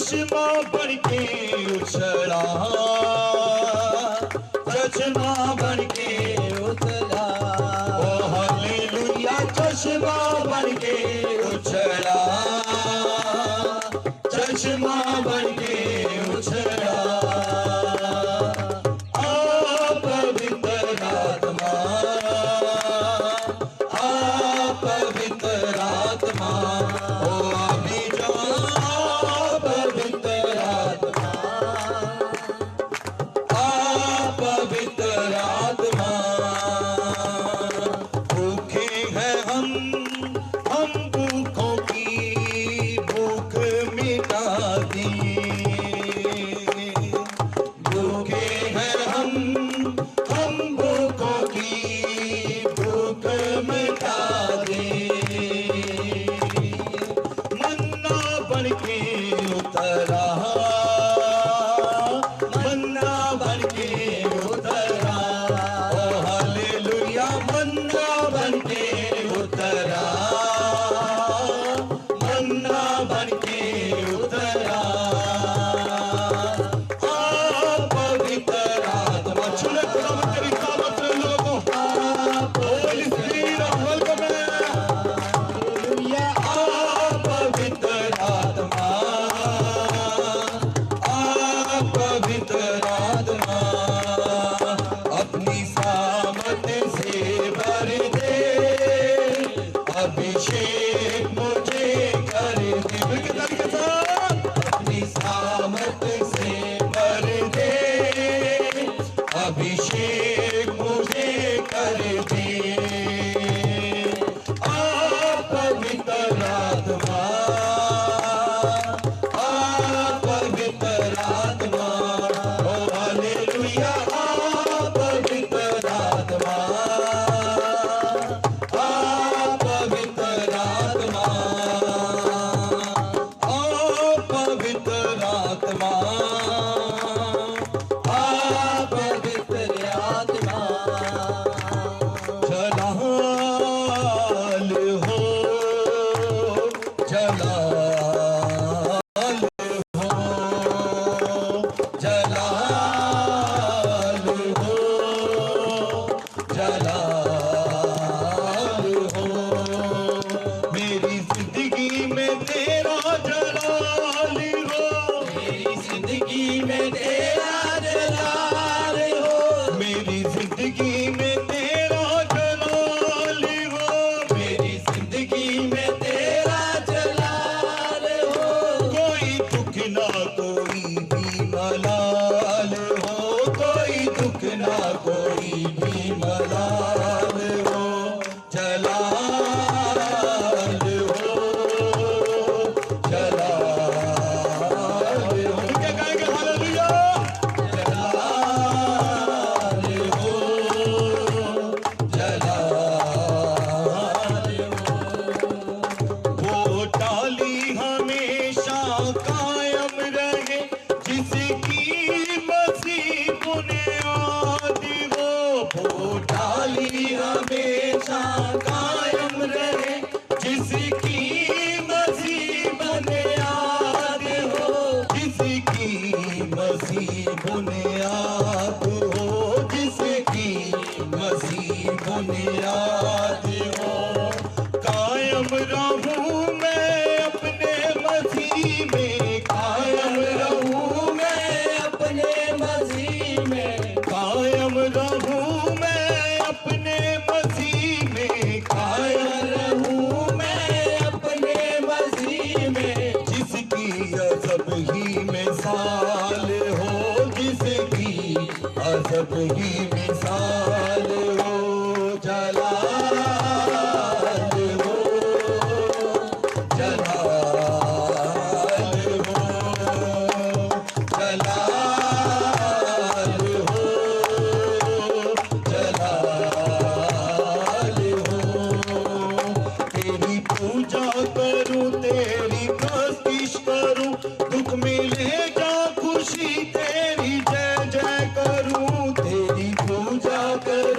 चश्मा बन के उछला, चश्मा बन के उछला, ओ हालेलुया। चश्मा बन के उछला, चश्मा बन के उछला, आ पवित्र आत्मा, आ पवित्र आत्मा, ओ अभी जो पवित्र आत्मा, आ पवित्र आत्मा। भूखे हैं हम भूखों की भूख मिटा दी। भूखे हैं हम भूखों की भूख मिटा दी। मन्ना बन के उतरा, मन्ना बन के उतरा, ओ हालेलुया। मन्ना बन के उतरा, मन्ना बन के उतरा, आ पवित्र आत्मा। छुले खुदावंद के रिकाबत लोगों को, होली स्पिरिट ऑफ वेलकम है, हालेलुया। आ पवित्र आत्मा, आ पवित्र आत्मा, अपनी सामत से भर दे, अभिषेक मुझे कर दे। अपनी सामत से भर दे, अभिषेक मुझे कर दे, आ पवित्र आत्मा, आ पवित्र आत्मा, ओ हालेलुया। आ पवित्र आत्मा, आ पवित्र आत्मा, आ पवित्र आत्मा, आ पवित्र आत्मा। जलाल हो, जलाल हो, जलाल हो, जलाल हो। मेरी जिंदगी में तेरा जलाल हो, मेरी जिंदगी में तेरा जलाल हो, मेरी जिंदगी में तेरा जलाल हो, मेरी जिंदगी में तेरा जलाल हो। कोई दुख ना कोई भी मलाल हो, कोई दुख ना कोई भी मलाल हो, जलाल हो, जलाल हो। क्या गाएंगे हालेलुया। जलाल हो, जलाल हो। वो डाली हमेशा कायम रहे, जिसकी मसीह बुनियाद हो। वो डाली हमेशा कायम रहे, जिसकी मसीह बुनियाद हो, जिसकी मसीह बुनियाद हो, जिसकी मसीह बुनियाद हो। कायम रहूं मैं अपने मसीह में, कायम रहूं मैं अपने मसीह में, कायम रहूं मैं अपने मसीह में, कायम रहूं मैं अपने मसीह में। जिसकी अजब ही मिसाल हो, जिसकी अजब ही मिसाल हो, जलाल हो, जलाल हो, जलाल हो, जलाल हो। तेरी पूजा करूं, तेरी प्रस्तिश करूं, दुख मिले जा खुशी तेरी जय जय करूं। तेरी पूजा करूं,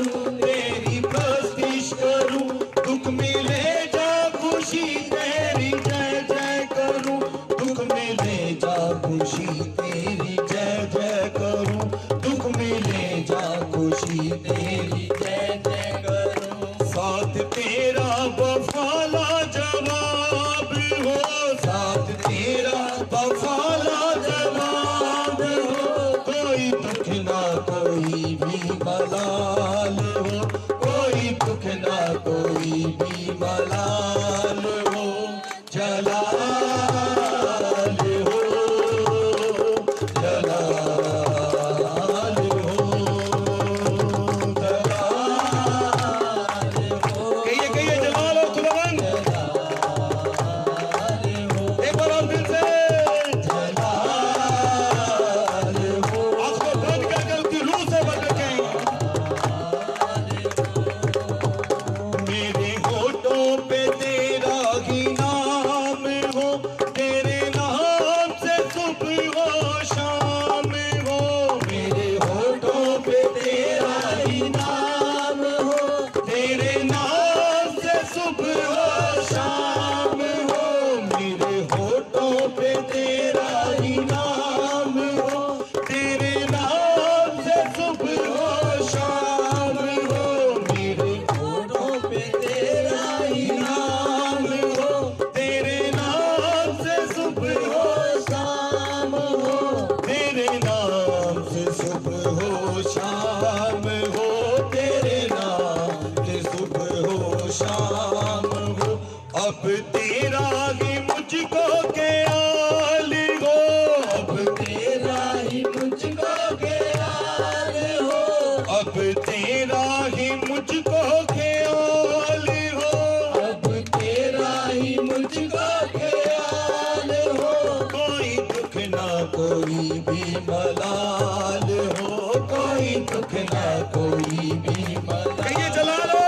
हो, कोई दुख ना कोई भी मलाल हो, कोई दुख ना कोई भी मलाल। कहिए जलाल हो,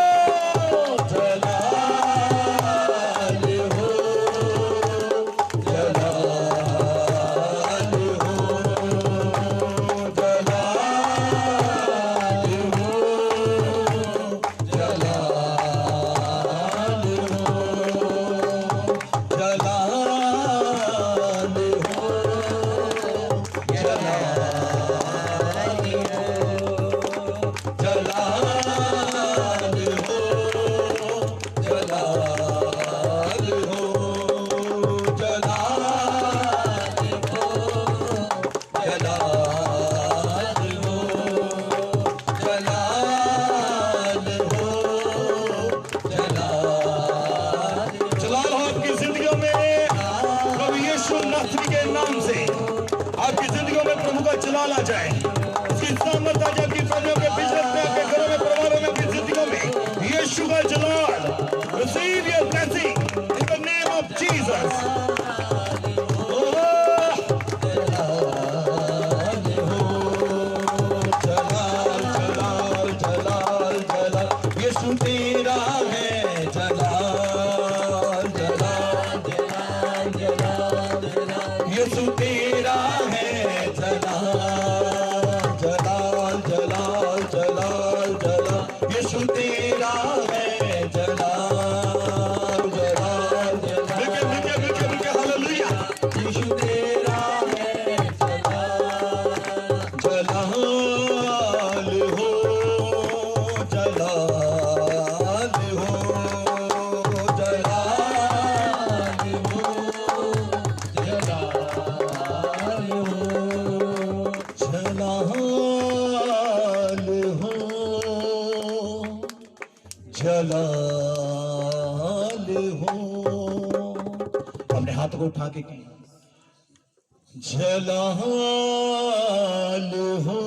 जलाल हो, जलाल हो, जलाल हो, जलाल हो, जलाल हो, जलाल हो आपकी जिंदगियों में प्रभु यीशु मसीह के नाम से आपकी जिंदगियों में प्रभु का जलाल आ जाए। उसकी सामर्थ आ जाए आपकी फैमिलियों के बिजनेस में, आपके घरों में, परिवारों में, आपकी जिंदगियों में यीशु का जलाल। Receive your blessing in the name of Jesus. यीशु तेरा है जलाल, जलाल, जलाल, जलाल, जलाल। यीशु तेरा है जलाल, जलाल, जलाल, जलाल, जलाल। यीशु तेरा है जलाल, जलाल, जलाल। मिलके हालेलुया। यीशु तेरा है जलाल, जलाल हो, जलाल हो, जलाल हो, जलाल हो, जलाल हो, जलाल हो। अपने हाथ को उठा के कहें जलाल हो,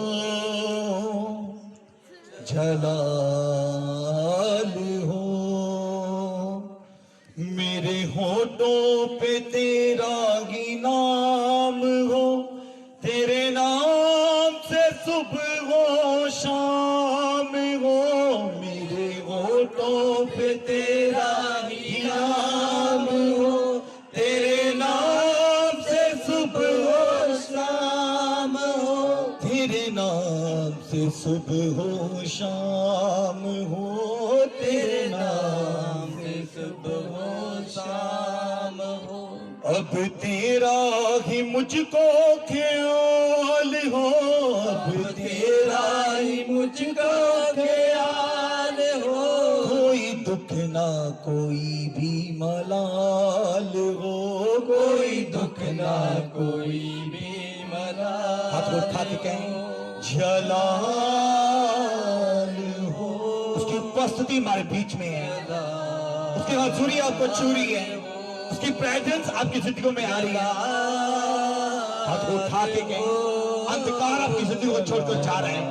जलाल हो। मेरे होठों पे तेरा ही नाम हो, तेरे नाम से सुबह हो शाम हो। मेरे होठों पे तेरा ही नाम हो, तेरे नाम से सुबह हो शाम हो। तेरे नाम से सुबह हो शाम हो, तेरे नाम से सुबह हो शाम हो। अब तेरा ही मुझको ख्याल हो, अब तेरा ही मुझको ख्याल हो। कोई दुख ना कोई भी मलाल हो, कोई दुख ना कोई भी मलाल। हाथ को उठा के कहें जलाल हो। उसकी उपस्थिति हमारे बीच में है, उसकी हजूरी आपको छू रही है, उसकी प्रेजेंस आपकी जिंदगी में आ रही है। हाथ को उठा के कहें अंधकार आपकी जिंदगी को छोड़कर जा रहे हैं,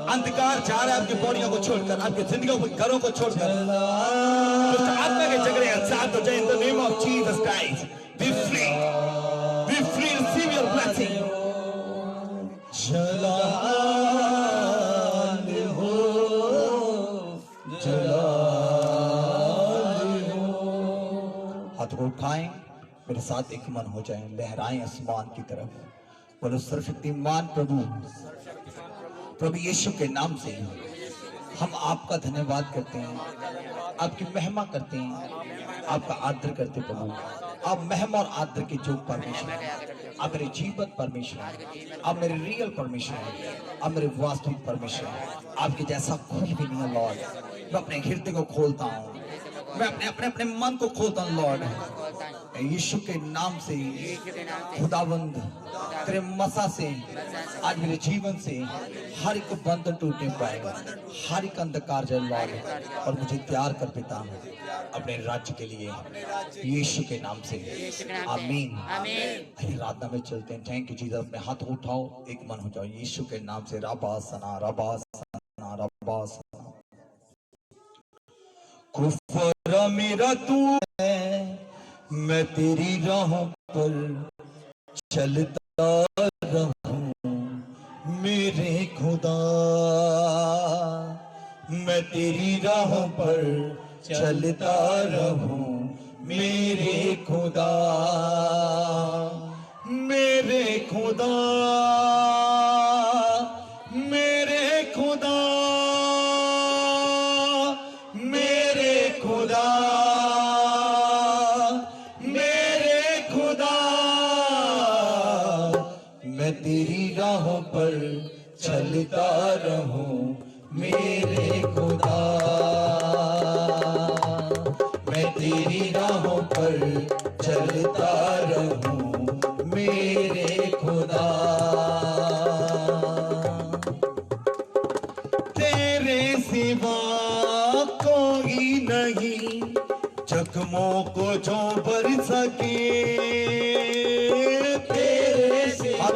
अंधकार जा रहा है आपकी बॉडियों को छोड़कर, आपकी जिंदगियों को, घरों को छोड़कर। आत्मा के झगड़े आजाद हो जाए in the name of Jesus Christ. Be free, be free, receive your blessing. जलाल हो, जलाल हो। हाथ को उठाएं, मेरे साथ एक मन हो जाए, लहराएं आसमान की तरफ। बोलो सर्वशक्तिमान प्रभु, प्रभु यीशु के नाम से हम आपका धन्यवाद करते हैं, आपकी महिमा करते हैं, आपका आदर करते हैं प्रभु। आप महिमा और आदर के जोग परमेश्वर हैं, आप मेरे जीवन परमेश्वर हैं, आप मेरे रियल परमेश्वर हैं, आप मेरे वास्तविक परमेश्वर हैं। आपके जैसा कोई भी नहीं है लॉर्ड। मैं अपने हृदय को खोलता हूँ, मैं अपने मन को खोलता हूँ लॉर्ड। यीशु के नाम से खुदावंद तेरे मसा से आज मेरे जीवन से हर एक बंधन टूटने पाएगा, हर एक अंधकार जल लॉर्ड, और मुझे तैयार कर पिता अपने राज्य के लिए यीशु के नाम से। आमीन। आराधना में चलते हैं। Thank you Jesus. अपने हाथ उठाओ, एक मन हो जाओ यीशु के नाम से। रबासना रबासना रबासना। कुफर मेरा तू है, मैं तेरी राहों पर चलता रहूं मेरे खुदा, मैं तेरी राहों पर चलता रहूं मेरे खुदा, मेरे खुदा, मेरे खुदा, मेरे खुदा, मेरे खुदा, मैं तेरी राहों पर चलता रहूं मेरे खुदा, मैं तेरी राहों पर चलता रहूं मेरे खुदा। तेरे सिवा कोई नहीं जख्मों को जो भर सके, तेरे सिवा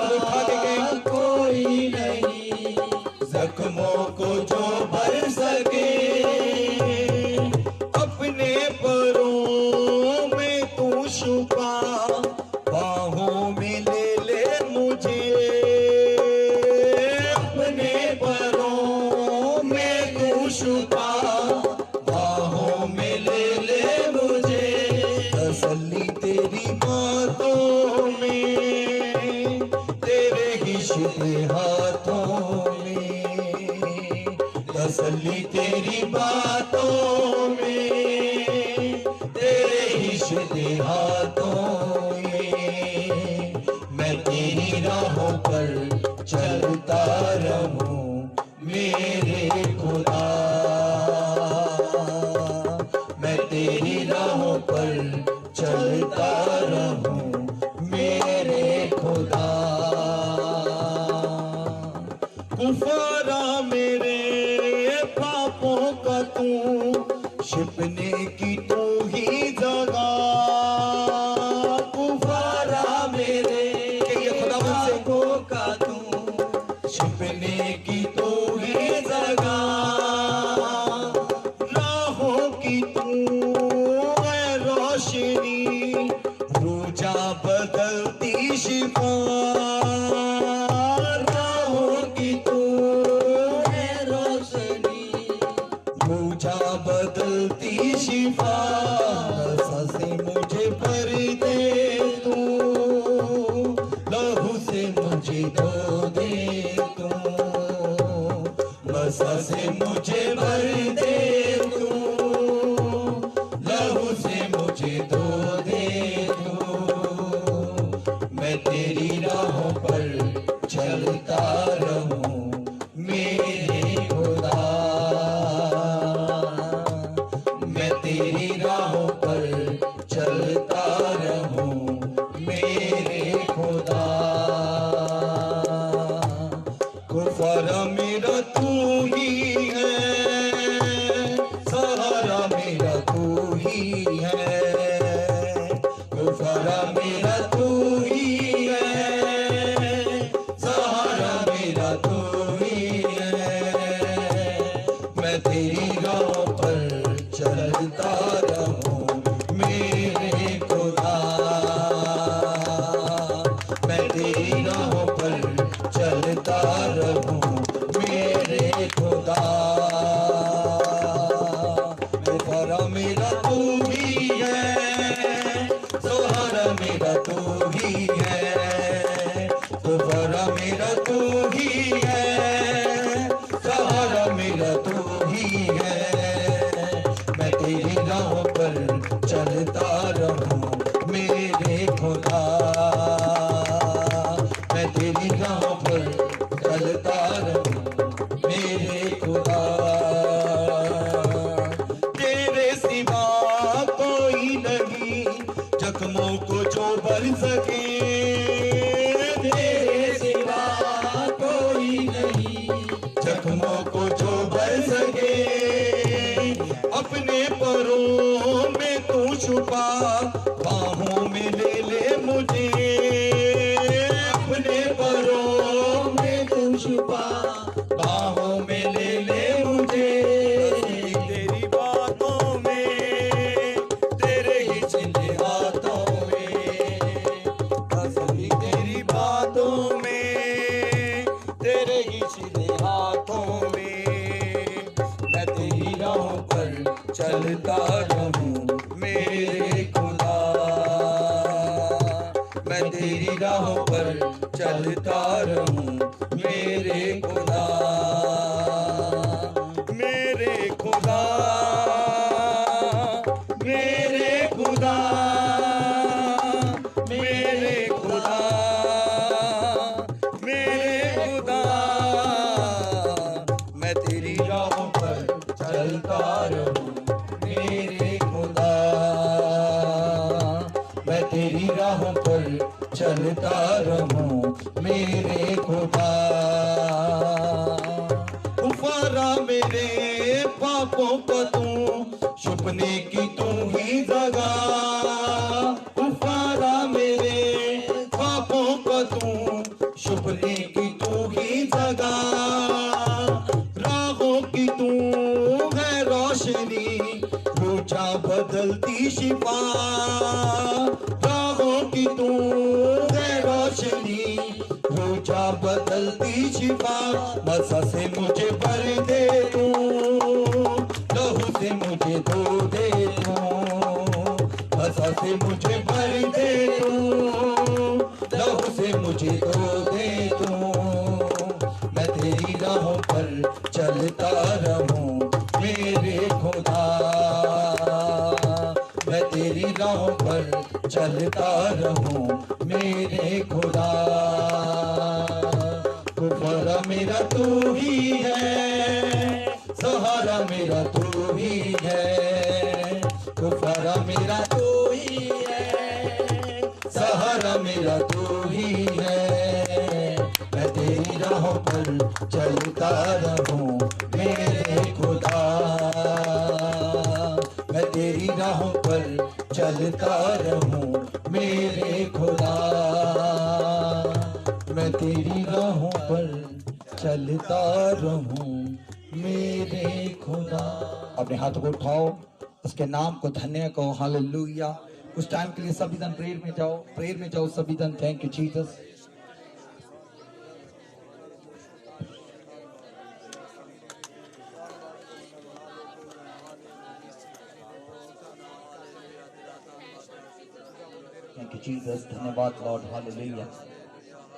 कोई नहीं जख्मों को जो भर सके, अपने परों में तू छुपा बाहों में ले ले मुझे, अपने परों में तू छुपा बाहों में ले ले मुझे, तसल्ली तेरी बातों में, तेरे इश्क़ हाथों में, तसल्ली तेरी बातों में, तेरे इश्क़ हाथों में, मैं तेरी राहों पर चलता रहूं मेरे खुदा, मैं तेरी राहों पर चलता रहूं मेरे खुदा। कुफारा मेरे पापों का तू छिपने की तू ही जगह, कुफारा मेरे पापों का तू छिपने की तू ही जगह, राहों की तू है रोशनी, रूजा बदलती शिफा, राहों की तू है रोशनी, रूजा बदलती शिफा, से मुझे भर दे तू, लहू से मुझे धो दे तू, बसा से मुझे भर दे तू, लहू से मुझे धो दे तू, मैं तेरी राहों पर चलता रहूं मेरे खुदा, मैं तेरी राहों पर चलता रहूं मेरे खुदा। कुफारा मेरा तू ही है, सहारा मेरा तू ही है, कुफारा मेरा तू ही है, तेरी राहों पर चलता रहूं मेरे खुदा, मेरे खुदा, मेरे खुदा, मेरे खुदा, मेरे खुदा, मैं तेरी राहों पर चलता रहूं मेरे खुदा, मैं तेरी राहों पर चलता रहूं मेरे खुदा। उफारा मेरे पापों को तू छुपने की तू ही जगह, उफारा मेरे पापों को तू छुपने की तू ही जगह, राहों की तू है रोशनी रोजा बदलती शिफा, राहों की तू है रोशनी रोजा बदलती शिफा, मसा से मुझे भर दे तू, लहू से मुझे धो दे तू, मसा से मुझे भर दे तू, लहू से मुझे धो दे तू, मैं तेरी राहों पर चलता रहूं मेरे खुदा, मैं तेरी राहों पर चलता रहूं मेरे खुदा। कुफरा मेरा तू ही है, सहारा मेरा तू ही है, कुफरा मेरा तू ही है, सहारा मेरा तू ही है, मैं तेरी राहों पर चलता रहूं मेरे खुदा, मैं तेरी राहों पर चलता रहूं मेरे खुदा, मैं तेरी राहों पर चलता रहूं मेरे खुदा। अपने हाथों को उठाओ, उसके नाम को धन्य कहो, हालेलुया। उस टाइम के लिए सभी जन प्रेयर में जाओ, प्रेयर में जाओ सभी जन। Thank you Jesus. Thank you Jesus. धन्यवाद लॉर्ड, हालेलुया।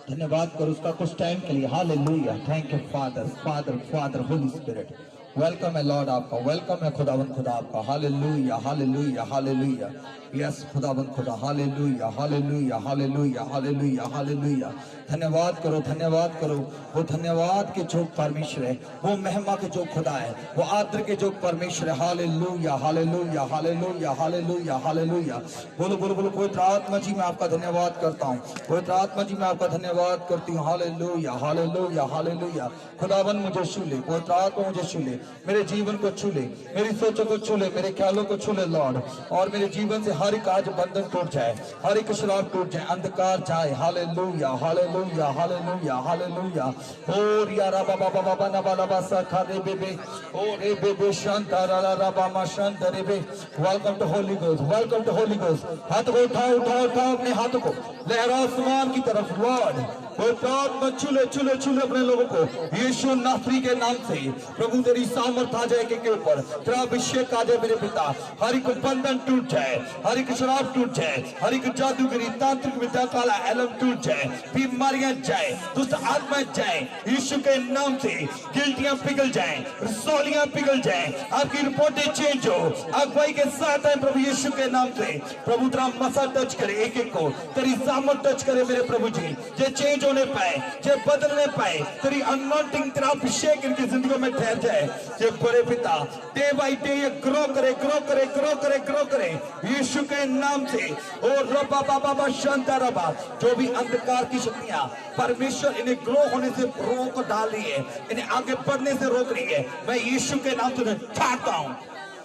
धन्यवाद करो उसका कुछ टाइम के लिए, hallelujah. Thank you father, father, father, Holi spirit. Welcome है लॉर्ड आपका, वेलकम है खुदावंद खुदा आपका, हालेलुया, हालेलुया, हालेलुया। यस खुदावंद खुदा, hallelujah, hallelujah, hallelujah, hallelujah, hallelujah. धन्यवाद करो, धन्यवाद करो। वो धन्यवाद के जो परमेश्वर है, वो महिमा के जो खुदा है, वो आदर के जो परमेश्वर है, hallelujah, hallelujah, hallelujah, hallelujah, hallelujah. बोलो बोलो बोलो। पवित्र आत्मा जी मैं आपका धन्यवाद करता हूँ, पवित्र आत्मा जी मैं आपका धन्यवाद करती हूँ, हालेलुया, हालेलुया, हालेलुया। खुदावन मुझे छू ले, पवित्र आत्मा मुझे छू ले, मेरे जीवन को छू ले, मेरी सोचों को छू ले, मेरे ख्यालों को छू ले लॉर्ड, और मेरे जीवन से हर एक आज बंधन टूट जाए, हर एक शराब टूट जाए, अंधकार जाए, हालेलुया, हालेलुया, हालेलुया, हालेलुया। ओ रिया बाबा बाबा ना बाला बासा खा रे बेबे, ओ रे बेबे शांता रा रा बा मा शांत रे बे। Welcome to holy ghost, welcome to holy ghost. हाथ को उठाओ, उठाओ, उठाओ अपने हाथों को, लहराओ आसमान की तरफ लॉर्ड। वो छूले छूले छूले अपने लोगों को यीशु नासरी के नाम से। प्रभु तेरी सामर्थ आ जाए के ऊपर, तेरा अभिषेक आ जाए मेरे पिता, हर एक बंधन टूट जाए, हर एक शराब टूट जाए, हर एक जादूगरी तांत्रिक विद्या काला एलम टूट जाए, बीमारियां जाए, दुष्ट आत्माएं जाए, यीशु के नाम से गिल्टियां पिघल जाए, रसौलियां पिघल जाए, आपकी रिपोर्टें चेंज हो अगुवाई के साथ है प्रभु यीशु के नाम से। प्रभु तेरा मसा टच करे एक एक को, तेरी सामर्थ टच करे मेरे प्रभु जी, जे चेंज होने पाए, जे बदलने पाए, तेरी अनॉइंटिंग, तेरा अभिषेक इनकी जिंदगी में ठहर जाए। जे बड़े पिता डे बाई डे ये ग्रो करे, ग्रो करे, ग्रो करे, ग्रो करे यीशु के नाम से। और रबा बाबा शांता रबा, जो भी अंधकार की शक्तियां परमेश्वर इन्हें ग्रो होने से रोक डाल रही है, इन्हें आगे बढ़ने से रोक रही है, मैं यीशु के नाम से ठाकता हूं,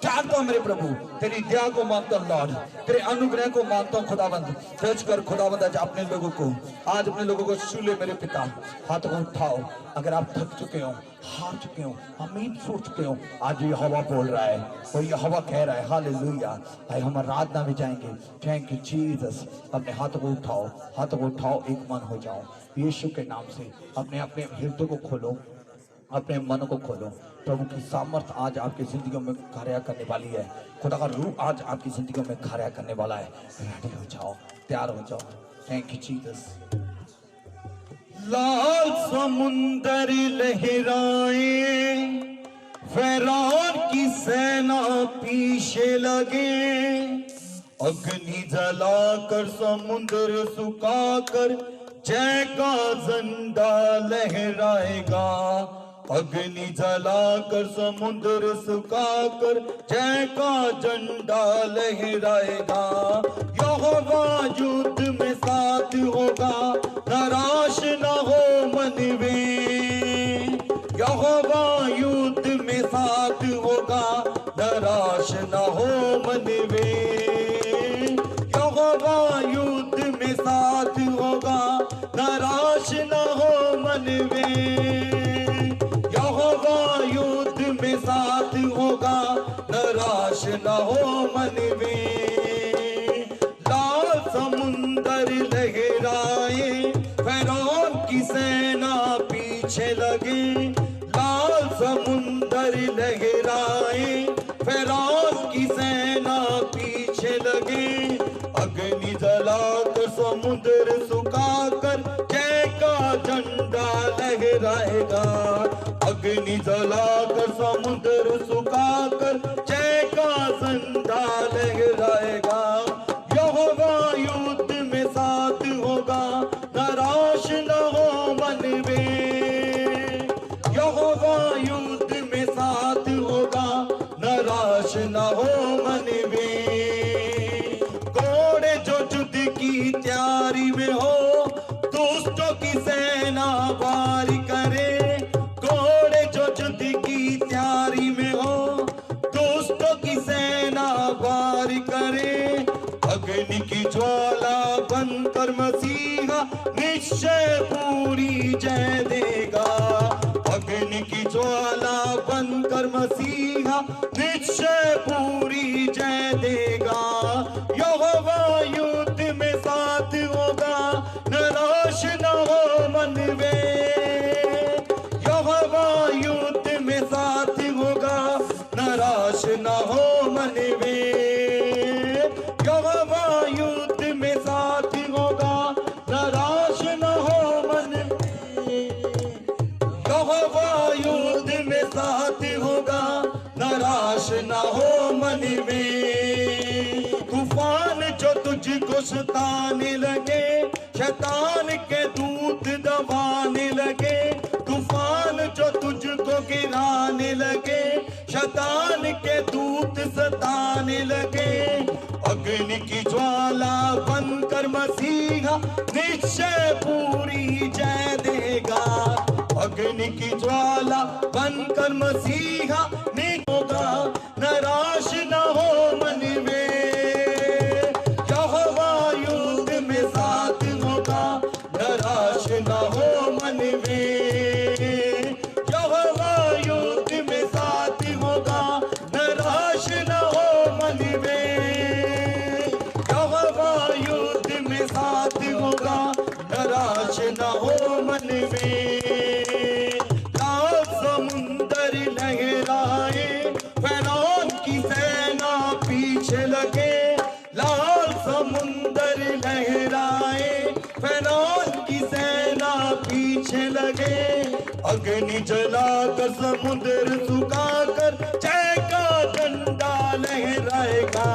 चाहता हूं मेरे प्रभु। तेरी दया को मांगता हूं लॉर्ड, तेरे अनुग्रह को मांगता हूं खुदावंद। टच कर खुदावंद आज अपने लोगों को, आज अपने लोगों को छू ले मेरे पिता। हाथ को उठाओ, अगर आप थक चुके हो, हार चुके हो, उम्मीद छूट चुके हो, आज ये हवा बोल रहा है, और ये हवा कह रहा है हालेलुया, भाई हम आराधना में जाएंगे। Thank you Jesus. अपने हाथों को उठाओ, हाथों को उठाओ, एक मन हो जाओ यीशु के नाम से। अपने अपने हृदय को खोलो, अपने मन को खोलो। प्रभु की सामर्थ आज आपकी जिंदगी में कार्य करने वाली है, खुदा का रूह आज आपकी जिंदगी में कार्य करने वाला है। रेडी हो जाओ, तैयार हो जाओ। Thank you Jesus. लाल समुंदर लहराए, फिरौन की सेना पीछे लगे, अग्नि जलाकर समुद्र सुखाकर जय का झंडा लहराएगा। अग्नि जलाकर समुद्र सुखाकर जय का झंडा लहराएगा। यहोवा युद्ध में साथ होगा, निराश न हो मन में। यहोवा युद्ध में साथ होगा, निराश न हो मन में। यहोवा युद्ध में साथ होगा, निराश न हो मन में। यहोवा युद्ध में साथ होगा, निराश न हो मन में। लाल समुंदर लहराए, फिरौन की सेना पीछे लगे। लाल समुंदर लहराए, फिरौन की सेना पीछे लगे। अग्नि जलाकर समुद्र सुखाकर जय का झंडा लहराएगा। अग्नि जलाकर समुद्र सुखाकर जय का झंडा लहराएगा। यहोवा युद्ध में साथ होगा, निराश न हो मन में। यहोवा युद्ध में साथ होगा, निराश न हो मन में। घोड़े जो युद्ध की तैयारी में हो, दुष्टों की सेना वार करे। घोड़े जो युद्ध की तैयारी में हो, दुष्टों की सेना वार करे। अग्नि की ज्वाला बनकर मसीहा निश्चय पूरी जय देगा। अग्नि की ज्वाला बनकर मसीहा निश्चय पूरी जय देगा। यहोवा युद्ध में साथ होगा, निराश न हो मन में। यहोवा युद्ध में साथ होगा, निराश न हो मन में। यहोवा युद्ध में साथ होगा, निराश न हो मन में। यहोवा युद्ध में साथ होगा, निराश न हो मन में। तूफान जो तुझको सताने लगे, शैतान के दूत दबाने लगे। तूफान जो तुझको गिराने लगे, शैतान के दूत सताने लगे। अग्नि की ज्वाला बनकर मसीहा निश्चय पूरी जय देगा। अग्नि की ज्वाला बनकर मसीहा निश्चय होगा, निराश न हो मन में। यहोवा युद्ध में साथ होगा, निराश न हो मन में। यहोवा युद्ध में साथ होगा, निराश न हो मन में। यहोवा युद्ध में साथ होगा, निराश न हो मन में। लाल समुंदर लहराए, फिरौन की सेना पीछे लगे। लाल समुंदर लहराए, फिरौन की सेना पीछे लगे। अग्नि जलाकर समुद्र सुखाकर जय का झंडा लहराएगा।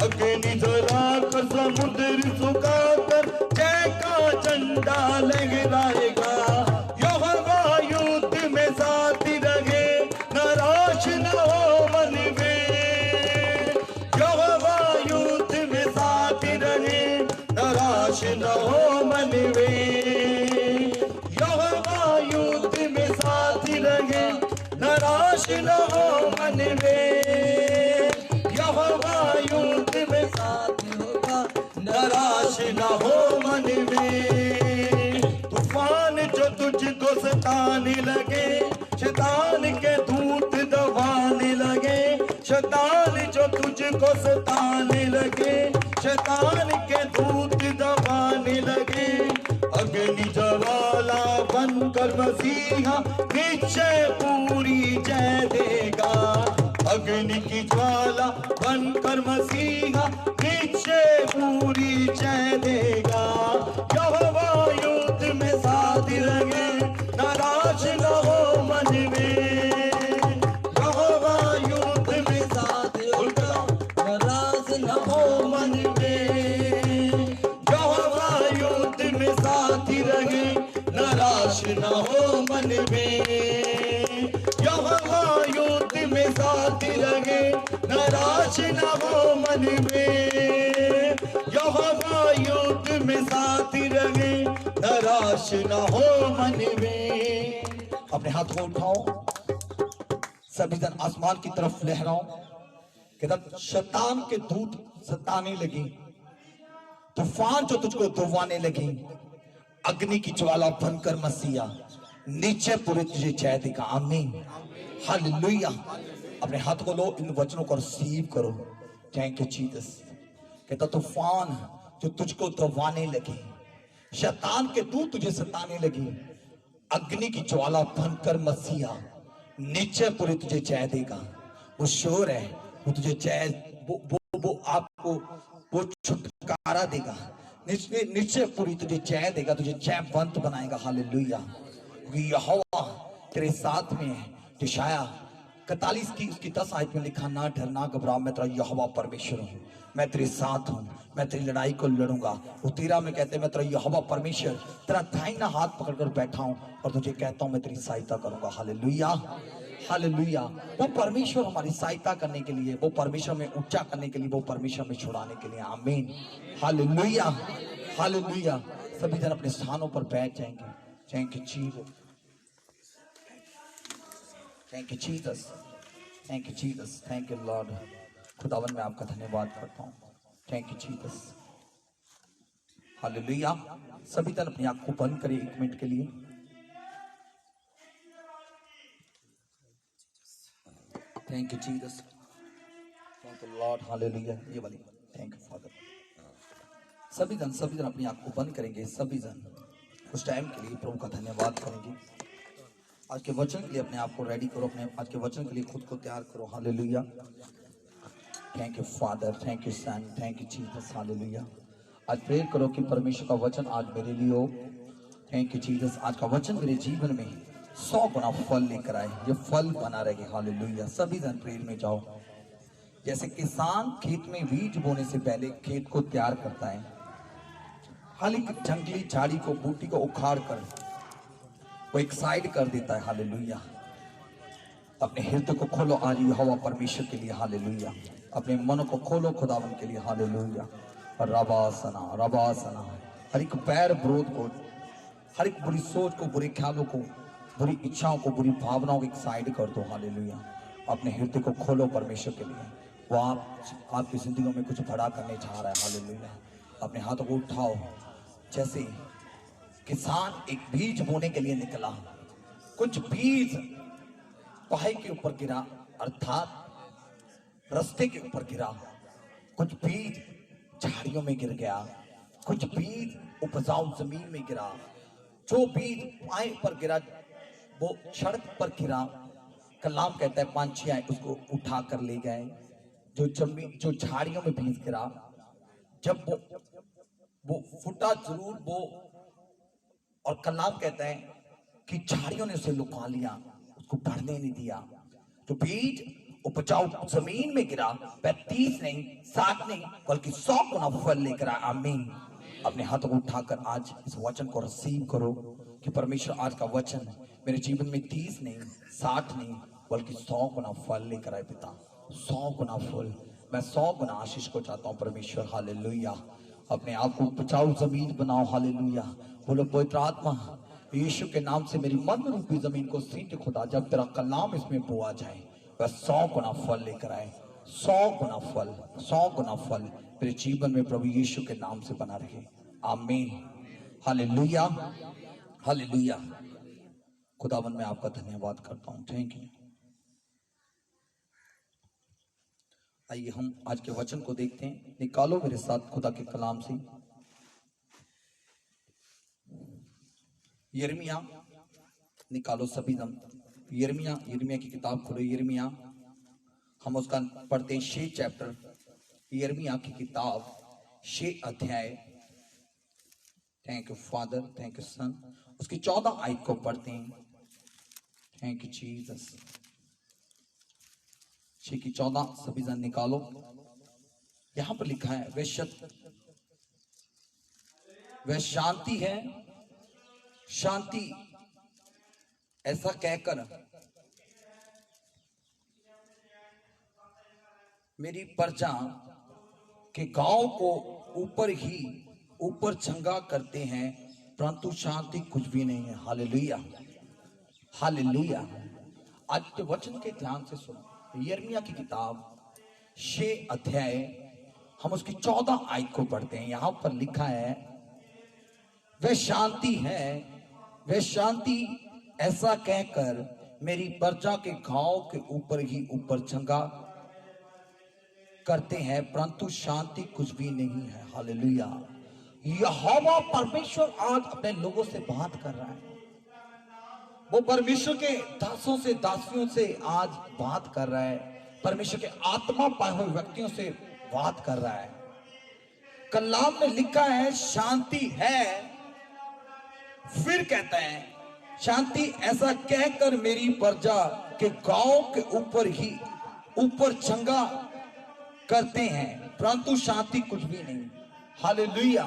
अग्नि जलाकर समुद्र सुखाकर जय का झंडा लहराएगा। यहोवा युद्ध में साथ रहे, निराश न हो मन में। यहोवा युद्ध में साथ रहे, निराश न हो मन में। यहोवा युद्ध में साथ रहे, निराश न हो मन में। यहोवा युद्ध में साथ होगा, निराश न हो मन में। तूफान जो तुझको सताने लगे, शैतान के दूत दबाने लगे। शैतान जो तुझको सताने लगे, शैतान के दूत दबाने लगे। अग्नि ज्वाला बनकर मसीहा निश्चय पूरी जय देगा। अग्नि की ज्वाला बनकर मसीहा नीचे पूरी जय देगा। यहोवा युद्ध में साथ रहे, नाराज न हो मन में। यहोवा युद्ध में साथ होगा, नाराज न हो मन में। यहोवा युद्ध में साथ रहे, नाराज न हो मन में। यहोवा युद्ध में साथ रहे, नाराज न हो मन में। यहोवा युद्ध में साथ रहे, नाराज न हो मन में। अपने हाथ को उठाओ, सभी जन आसमान की तरफ लहराओ। कहता शैतान के दूत सताने लगे, तूफान जो तुझको डुबाने लगे, अग्नि की ज्वाला बनकर मसीहा नीचे पूरे तुझे जय देगा। आमीन, हालेलुया। अपने हाथ को लो, इन वचनों को रिसीव करो। Thank you Jesus. कहता तूफान जो तुझको दबाने लगे, शैतान के दूत तुझे सताने लगे, अग्नि की ज्वाला बनकर मसीहा नीचे पूरे तुझे जय देगा। वो शोर है, वो तुझे जय वो आपको वो छुटकारा देगा। नीचे पूरी तुझे जय देगा, तुझे जयवंत बनाएगा। हालेलुया। यहोवा तेरे साथ में है। यशायाह 41 की उसकी 10 आयत में लिखा, ना डर ना घबरा, मैं तेरा यहोवा परमेश्वर हूँ, मैं तेरे साथ हूँ, मैं तेरी लड़ाई को लड़ूंगा। वो 13 में कहते हैं, मैं तेरा यहोवा परमेश्वर तेरा दाहिना हाथ पकड़कर बैठा हूँ और तुझे कहता हूँ मैं तेरी सहायता करूंगा। Hallelujah, hallelujah. वो परमेश्वर हमारी सहायता करने के लिए, वो परमेश्वर में ऊंचा करने के लिए, वो परमेश्वर में छुड़ाने के लिए। आमीन, हालेलुया, हालेलुया। सभी जन अपने स्थानों पर बैठ जाएंगे। Thank you Jesus, thank you Jesus, thank you Jesus, thank you Lord. खुदावन मैं आपका धन्यवाद करता हूँ। Thank you Jesus, hallelujah. सभी जन अपनी आंख को बंद करें 1 मिनट के लिए। Thank you Jesus, thank you Lord, hallelujah. ये वाली थैंक यू फादर। सभी जन अपनी आंख को बंद करेंगे। सभी जन उस टाइम के लिए प्रभु का धन्यवाद करेंगे। आज के वचन के लिए अपने आप को रेडी करो, अपने आज के वचन के लिए खुद को तैयार करो। Hallelujah. Thank you father, thank you son, thank you Jesus, hallelujah. आज प्रेयर करो कि परमेश्वर का वचन आज मेरे लिए हो। Thank you Jesus. आज का वचन मेरे जीवन में 100 गुना फल लेकर आए, ये फल बना रहे। हालेलुया। सभी जन प्रेयर में जाओ। जैसे किसान खेत में बीज बोने से पहले खेत को तैयार करता है, हर एक जंगली झाड़ी को, बूटी को उखाड़ कर वो एक साइड कर देता है। हालेलुया। अपने हृदय को खोलो आज यहोवा परमेश्वर के लिए। हालेलुया। अपने मन को खोलो खुदावन के लिए। हालेलुया। रबासना, रबासना। हर एक बैर विरोध को, हर एक बुरी सोच को, बुरे ख्यालों को, बुरी इच्छाओं को, बुरी भावनाओं को एक साइड कर दो। हालेलुया। अपने हृदय को खोलो परमेश्वर के लिए। वो आपकी जिंदगी में कुछ बड़ा करने जा रहा है। हालेलुया। अपने हाथों को उठाओ। जैसे किसान एक बीज बोने के लिए निकला, कुछ बीज पहाड़ी के ऊपर गिरा, अर्थात रास्ते के ऊपर गिरा, कुछ बीज झाड़ियों में गिर गया, कुछ बीज उपजाऊ जमीन में गिरा। जो बीज पाए पर गिरा वो सड़क पर गिरा। कलाम कहता है पंछी आए उसको उठा कर ले गए। जो झाड़ियों में बीज गिरा, जब वो फूटा जरूर वो, और कलाम कहता है कि झाड़ियों ने उसे लुका लिया, उसको बढ़ने नहीं दिया। जो बीज उपजाऊ जमीन में गिरा, 35 नहीं, 60 नहीं, बल्कि 100 गुना फल लेकर आया। आमीन। अपने हाथों को उठाकर आज इस वचन को रिसीव करो कि परमेश्वर आज का वचन मेरे जीवन में 30 नहीं, 60 नहीं, बल्कि 100 गुना फल लेकर आए। पिता 100 गुना फल, मैं 100 गुना आशीष को चाहता हूँ परमेश्वर। हालेलुया। अपने आप को उपजाऊ जमीन बनाओ। हालेलुया। बोलो पवित्र आत्मा यीशु के नाम से मेरी मन रूपी जमीन को सींच खुदा, जब तेरा कलाम इसमें बोआ जाए वह 100 गुना फल लेकर आए। 100 गुना फल, 100 गुना फल मेरे जीवन में प्रभु यीशु के नाम से बना रहे। आमीन। Hallelujah, hallelujah. खुदावन मैं आपका धन्यवाद करता हूँ। Thank you. आइए हम आज के वचन को देखते हैं। निकालो मेरे साथ खुदा के कलाम से यिर्मयाह, निकालो सभी दम। यिर्मयाह की किताब खोलो। यिर्मयाह हम उसका पढ़ते हैं 6 चैप्टर, यिर्मयाह की किताब 6 अध्याय। Thank you father, thank you son. उसकी 14 आयत को पढ़ते हैं। Thank you Jesus. 6 की 14 सभी जन निकालो। यहां पर लिखा है, वह शांति है, शांति ऐसा कहकर मेरी प्रजा के गांव को ऊपर ही ऊपर चंगा करते हैं, परंतु शांति कुछ भी नहीं है। Hallelujah, hallelujah. आज के वचन के ध्यान से सुनो। यिर्मयाह की किताब 6 अध्याय, हम उसकी 14 आयत को पढ़ते हैं। यहां पर लिखा है, वह शांति है, वह शांति ऐसा कहकर मेरी प्रजा के गांव के ऊपर ही ऊपर चंगा करते हैं, परंतु शांति कुछ भी नहीं है। हालेलुया। यहोवा परमेश्वर आज अपने लोगों से बात कर रहा है। वो परमेश्वर के दासों से, दासियों से आज बात कर रहा है। परमेश्वर के आत्मा पाए हुए व्यक्तियों से बात कर रहा है। कलाम में लिखा है शांति है, फिर कहता है शांति ऐसा कहकर मेरी प्रजा के गांव के ऊपर ही ऊपर चंगा करते हैं, परंतु शांति कुछ भी नहीं। Hallelujah,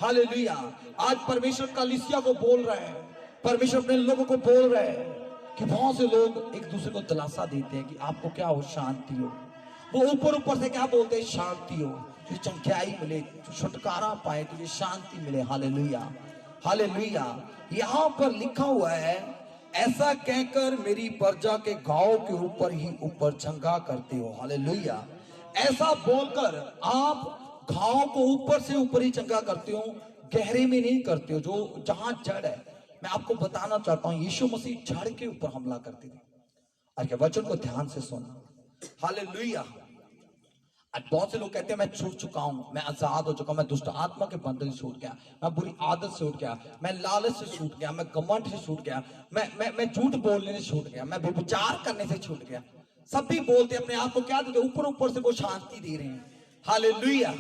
hallelujah. आज परमेश्वर कलीसिया को बोल रहा है, परमेश्वर अपने लोगों को बोल रहा है कि बहुत से लोग एक दूसरे को दिलासा देते हैं कि आपको क्या हो, शांति हो। वो ऊपर ऊपर से क्या बोलते हैं, शांति हो, तुझे चंगाई मिले, छुटकारा पाए, तुझे शांति मिले। Hallelujah, hallelujah. यहां पर लिखा हुआ है, ऐसा कहकर मेरी प्रजा के गांव के ऊपर ही ऊपर चंगा करते हो। हालेलुया। ऐसा बोलकर आप घाव को ऊपर से ऊपर ही चंगा करते हो, गहरे में नहीं करते हो। जो जहां जड़ है, मैं आपको बताना चाहता हूं, यीशु मसीह जड़ के ऊपर हमला करते थे। और क्या वचन को ध्यान से सुनना। हालेलुया। आज बहुत से लोग कहते हैं मैं छूट चुका हूं, मैं आजाद हो चुका हूं, मैं दुष्ट आत्मा के बंधन से छूट गया, मैं बुरी आदत से छूट गया, मैं लालच से छूट गया, मैं घमंड से छूट गया, मैं झूठ बोलने से छूट गया, मैं व्यभिचार करने से छूट गया। सभी बोलते अपने आप को क्या देते, ऊपर ऊपर से वो शांति दे रहे हैं। हालेलुया।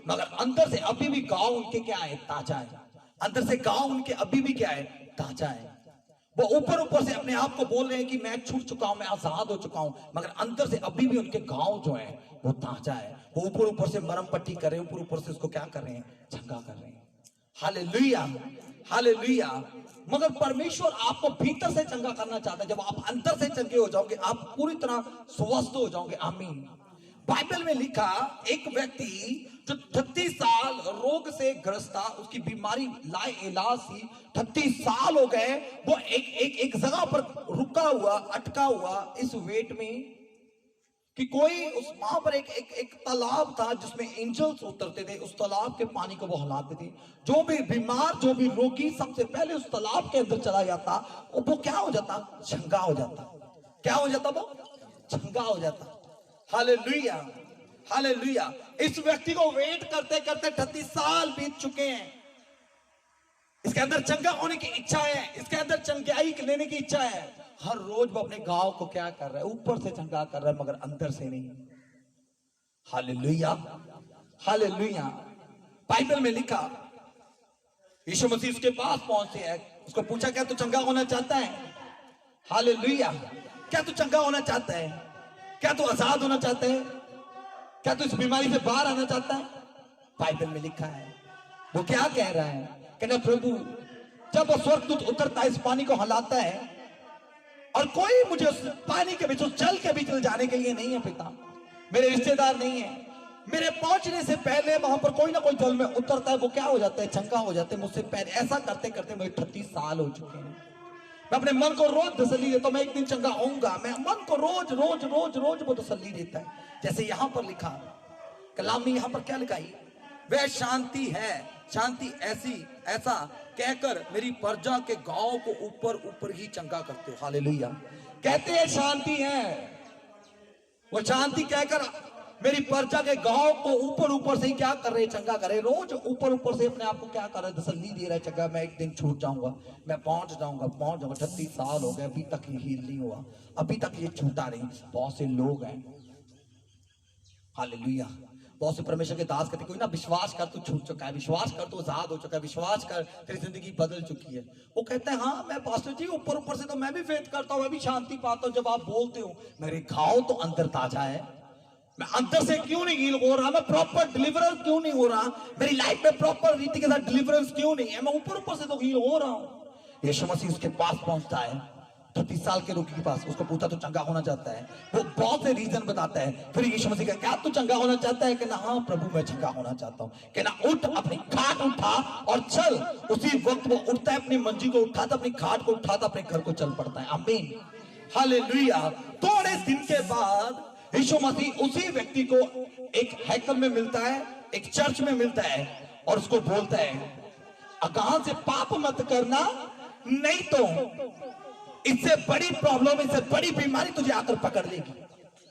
मगर अंदर से अभी भी गांव उनके क्या है, ताजा है। अंदर से गांव उनके अभी भी क्या है, ताजा है। वो ऊपर ऊपर से अपने आप को बोल रहे हैं कि मैं छूट चुका हूं, मैं आजाद हो चुका हूं, मगर अंदर से अभी भी उनके गांव जो है वो ताजा है। वो ऊपर ऊपर से मरम पट्टी कर रहे हैं, ऊपर ऊपर से उसको क्या कर रहे हैं, चंगा कर रहे हैं। Hallelujah, hallelujah. मगर परमेश्वर आपको भीतर से चंगा करना चाहता है। जब आप अंदर से चंगे हो जाओगे, आप पूरी तरह स्वस्थ हो जाओगे। आमीन। बाइबल में लिखा, एक व्यक्ति जो 38 साल रोग से ग्रस्त था, उसकी बीमारी लाए इलाज थी, 38 साल हो गए, वो एक जगह पर रुका हुआ, अटका हुआ इस वेट में कि कोई उस वहां पर एक तालाब था जिसमें एंजल्स उतरते थे। उस तालाब के पानी को वो हिलाते थे। जो भी बीमार, जो भी रोगी सबसे पहले उस तालाब के अंदर चला जाता, वो क्या हो जाता, चंगा हो जाता। क्या हो जाता, वो चंगा हो जाता। Hallelujah, hallelujah. इस व्यक्ति को वेट करते करते 38 साल बीत चुके हैं। इसके अंदर चंगा होने की इच्छा है, इसके अंदर चंगाई लेने की इच्छा है। हर रोज वो अपने गांव को क्या कर रहा है, ऊपर से चंगा कर रहा है, मगर अंदर से नहीं। Hallelujah, hallelujah. बाइबल में लिखा, यीशु मसीह उसके पास पहुंचे हैं, उसको पूछा क्या तू चंगा होना चाहता है? हालेलुया। क्या तू चंगा होना चाहता है? क्या तू आजाद होना चाहता है? क्या तू इस बीमारी से बाहर आना चाहता है? बाइबल में लिखा है, वो क्या कह रहा है, कहना प्रभु, जब वो स्वर्गदूत उतरता है, इस पानी को हिलाता है, और कोई मुझे उस पानी के बीच, उस जल के बीच ले जाने के लिए नहीं है पिता, मेरे रिश्तेदार नहीं है, मेरे पहुंचने से पहले वहां पर कोई ना कोई जल में उतरता है, वो क्या हो जाता है, चंगा हो जाते हैं मुझसे पहले। ऐसा करते करते मेरे 38 साल हो चुके हैं। मैं अपने मन को रोज तसल्ली देता हूं, मैं एक दिन चंगा होऊंगा। मैं मन को रोज रोज रोज रोज वो तसल्ली देता है। जैसे यहां पर लिखा, कलाम में यहां पर क्या लिखा है, वह शांति है, शांति ऐसा कहकर मेरी प्रजा के गांव को ऊपर ऊपर ही चंगा करते हो। हालेलुया। कहते हैं शांति है, वो शांति कहकर मेरी प्रजा के गांव को ऊपर ऊपर से ही क्या कर रहे, चंगा करे। रोज ऊपर ऊपर से अपने आप को क्या कर रहे, तसल्ली दे रहा है, चंगा मैं एक दिन छूट जाऊंगा, मैं पहुंच जाऊंगा। 38 साल हो गए, अभी तक ये हील नहीं हुआ, अभी तक ये छूटा नहीं। बहुत से लोग हैं हालेलुया। बहुत से परमेश्वर के दास कहते कोई ना विश्वास कर तू छूट चुका है, विश्वास कर तू आजाद हो चुका है, विश्वास कर तेरी जिंदगी बदल चुकी है। वो कहते हैं हाँ मैं पास्टर जी ऊपर ऊपर से तो मैं भी फेथ करता हूँ, मैं भी शांति पाता हूँ। जब आप बोलते हो मेरे घाव तो अंदर ताजा है, मैं अंदर से क्यों नहीं हील हो रहा, मैं प्रॉपर डिलीवरर क्यों नहीं हो रहा, मेरी लाइफ में प्रॉपर रीति के साथ डिलीवरेंस क्यों नहीं है, मैं ऊपर ऊपर से तो हील हो रहा हूँ। यीशु मसीह उसके पास पहुंचता है 30 साल के रोगी के पास, उसको पूछा तो चंगा होना चाहता है, वो बहुत से रीजन बताता है। फिर यीशु मसीह कहता है क्या तू चंगा होना चाहता है, कि ना हाँ प्रभु मैं चंगा होना चाहता हूँ, कि ना उठ अपनी खाट उठा और चल। उसी वक्त वो उठता है, अपनी मंजी को उठाता, अपनी खाट को उठाता, अपने घर को चल पड़ता है। आमीन हालेलुया। थोड़े दिन के बाद यीशु मसीह उसी व्यक्ति को एक हैकल में मिलता है, एक चर्च में मिलता है और उसको बोलता है अगां से पाप मत करना, नहीं तो इससे बड़ी प्रॉब्लम, इससे बड़ी बीमारी तुझे आकर पकड़ लेगी।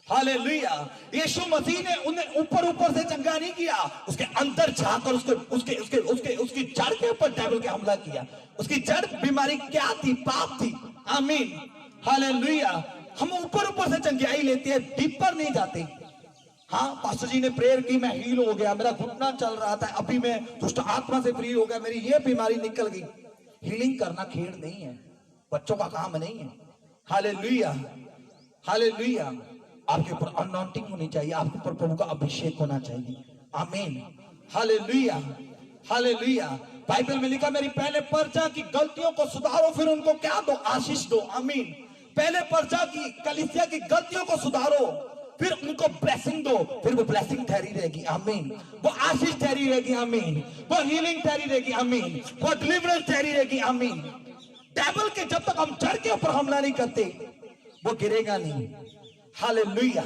हालेलुया। यीशु मसीह ने उन्हें ऊपर ऊपर से चंगा नहीं किया, उसके अंदर जाकर उसकी जड़ के ऊपर डेविल के हमला किया। उसकी जड़ बीमारी क्या थी? पाप थी। आमीन हालेलुया। हम ऊपर ऊपर से चंगाई लेते हैं, डीपर नहीं जाते। हाँ पास्टर जी ने प्रेयर की, मैं हील हो गया, मेरा घुटना चल रहा था, अभी मैं दुष्ट आत्मा से फ्री हो गया, मेरी ये बीमारी निकल गई। हीलिंग करना खेल नहीं है, बच्चों का काम नहीं है। Hallelujah hallelujah. आपके ऊपर अनॉइंटिंग होनी चाहिए, आपके ऊपर प्रभु का अभिषेक होना चाहिए। आमीन हालेलुया हालेलुया। बाइबल में लिखा मेरी पहले प्रजा की गलतियों को सुधारो, फिर उनको क्या दो? आशीष दो। आमीन। पहले प्रजा की कलीसिया की गलतियों को सुधारो, फिर उनको ब्लेसिंग दो, फिर वो ब्लेसिंग ठहरी रहेगी। आमीन। वो आशीष ठहरी रहेगी। आमीन। वो हीलिंग ठहरी रहेगी। आमीन। वो डिलीवरेंस ठहरी रहेगी। आमीन। डेविल के जब तक हम जड़ के ऊपर हमला नहीं करते वो गिरेगा नहीं। हालेलुया।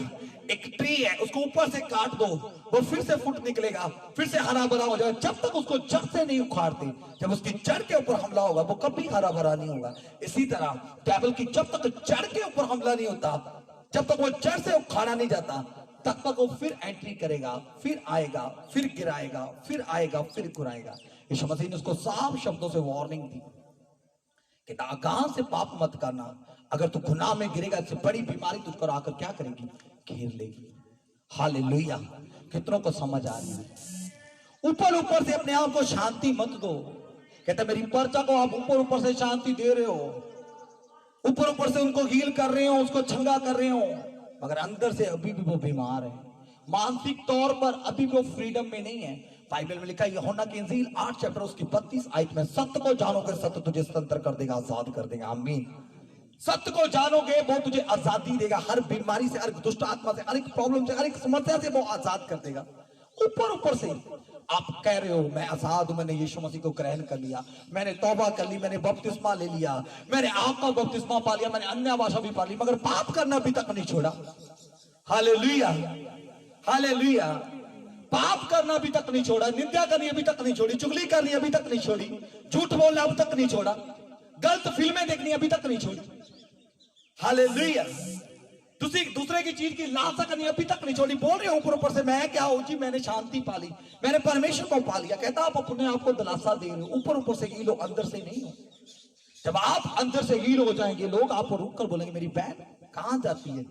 एक ट्री है, उसको ऊपर से काट दो, वो फिर से फुट निकलेगा, फिर से हरा भरा हो जाएगा। जब तक उसको जड़ से नहीं उखाड़ते, जब उसकी जड़ के ऊपर हमला होगा वो कभी हरा भरा नहीं होगा। इसी तरह डेविल की जब तक जड़ के ऊपर हमला नहीं होता, जब तक वो जड़ से उखाड़ा नहीं जाता, तब तक वो फिर एंट्री करेगा, फिर आएगा, फिर गिराएगा, फिर आएगा, फिर गिराएगा। यीशु मसीह ने उसको साफ शब्दों से वार्निंग दी कि नागाह से पाप मत करना, अगर तू गुनाह में गिरेगा इससे बड़ी बीमारी तुझको आकर क्या करेगी? घेर लेगी। हालेलुया। कितनों को समझ आ रही है? ऊपर ऊपर से अपने आप को शांति मत दो। कहते मेरी प्रजा को आप ऊपर ऊपर से शांति दे रहे हो, ऊपर ऊपर से उनको हील कर रहे हो, उसको चंगा कर रहे हो, मगर अंदर से अभी भी वो बीमार है, मानसिक तौर पर अभी भी वो फ्रीडम में नहीं है। बाइबल में लिखा है यूहन्ना की इंजील 8 चैप्टर उसकी 32 आयत में, सत्य को जानोगे सत्य तुझे स्वतंत्र कर देगा, आजाद कर देगा। आमीन। सत्य को जानोगे वो तुझे आजादी देगा, हर बीमारी से, हर दुष्ट आत्मा से, हर एक प्रॉब्लम से, हर एक समस्या से वो आजाद कर देगा। ऊपर ऊपर से आप कह रहे हो मैं आजाद हूं, मैंने यीशु मसीह को ग्रहण कर लिया, मैंने तौबा कर ली, मैंने बपतिस्मा ले लिया, मैंने आपका बपतिस्मा पा लिया, मैंने अन्य भाषा भी पा ली, मगर पाप करना अभी तक नहीं छोड़ा। Hallelujah hallelujah. पाप करना अभी तक नहीं छोड़ा, निंदा करनी अभी तक नहीं छोड़ी, चुगली करनी अभी तक नहीं छोड़ी, झूठ बोलना अभी तक नहीं छोड़ा, गलत फिल्में देखनी अभी तक नहीं छोड़ी। हालेलुया। दूसरे की चीज की लालसा करनी अभी तक नहीं छोड़ी। बोल रहे हो ऊपर ऊपर से मैं क्या हूं जी, मैंने शांति पा ली, मैंने परमेश्वर को पा लिया। कहता आप अपने आप को दिलासा दे रहे हो, ऊपर ऊपर से हील हो, अंदर से नहीं हो। जब आप अंदर से हील हो जाएंगे, लोग आपको रुक कर बोलेंगे मेरी बहन कहां जाती है,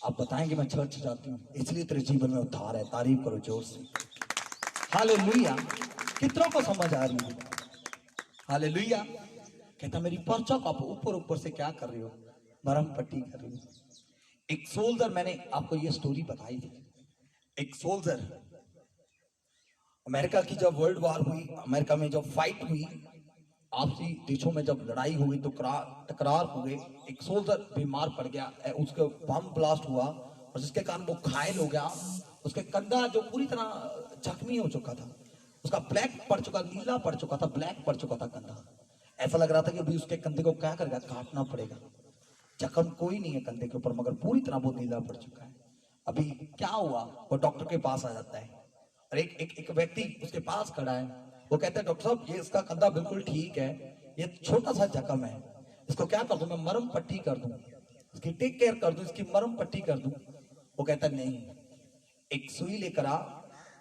आप बताएंगे मैं चर्च जाती हूँ, इसलिए तेरे जीवन में उद्धार है। तारीफ करो जोर से। हालेलुया। कितनों को समझ आ रही है? हालेलुया। कहता मेरी पर्चा को आप ऊपर ऊपर से क्या कर रहे हो? मरहम पट्टी कर रही हो। एक सोल्जर, मैंने आपको ये स्टोरी बताई थी, एक सोल्जर अमेरिका की जब वर्ल्ड वॉर हुई, अमेरिका में जब फाइट हुई, आपसी देशों में जब लड़ाई हुई तो टकरार हो गए, एक सोल्जर बीमार पड़ गया, उसके बम ब्लास्ट हुआ और जिसके कारण वो घायल हो गया। उसके कंधा जो पूरी तरह जख्मी हो चुका था, उसका ब्लैक पड़ चुका, नीला पड़ चुका था, ब्लैक पड़ चुका था कंधा। ऐसा लग रहा था कि अभी उसके कंधे को क्या करेगा, काटना पड़ेगा। जख्म कोई नहीं है कंधे के ऊपर, मगर पूरी तरह वो नीला पड़ चुका है। अभी क्या हुआ? वो डॉक्टर के पास आ जाता है और एक व्यक्ति उसके पास खड़ा है। वो कहता है डॉक्टर साहब ये इसका कंधा बिल्कुल ठीक है, ये छोटा सा जख्म है, इसको क्या कर दूं मैं? मरहम पट्टी कर दूं, इसकी टेक केयर कर दूं, इसकी मरहम पट्टी कर दूं? वो कहता नहीं, एक सुई लेकर आ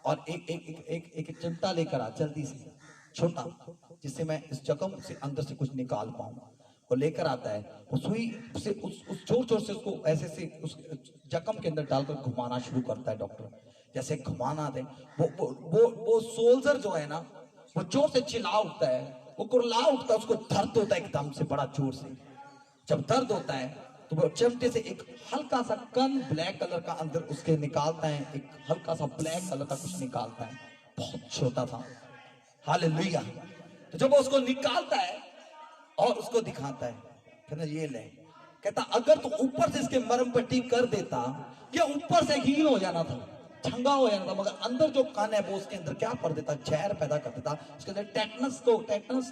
और एक चिमटा लेकर आ जल्दी से, छोटा, जिससे मैं इस जख्म से अंदर से कुछ निकाल पाऊं। वो लेकर आता है, वो सुई से उस जोर जोर से उसको ऐसे से उस जख्म के अंदर डालकर घुमाना शुरू करता है डॉक्टर। जैसे घुमाना दे वो सोल्जर जो है ना, वो जोर से चिल्ला उठता है, वो कुरला उठता है, उसको दर्द होता है एकदम से बड़ा जोर से। जब दर्द होता है तो वो चिमटे से एक हल्का सा कन ब्लैक कलर का अंदर उसके निकालता है, एक हल्का सा ब्लैक कलर का कुछ निकालता है, बहुत छोटा था। हालेलुया। तो जब वो उसको निकालता है और उसको दिखाता है, कहता ये ले, कहता अगर तो ऊपर से इसके मरहम पट्टी कर देता, या ऊपर से हील हो जाना था, छंगा हो जाना था, मगर अंदर जो कान है वो उसके अंदर क्या कर देता, जहर पैदा कर देता, उसके अंदर टेटनस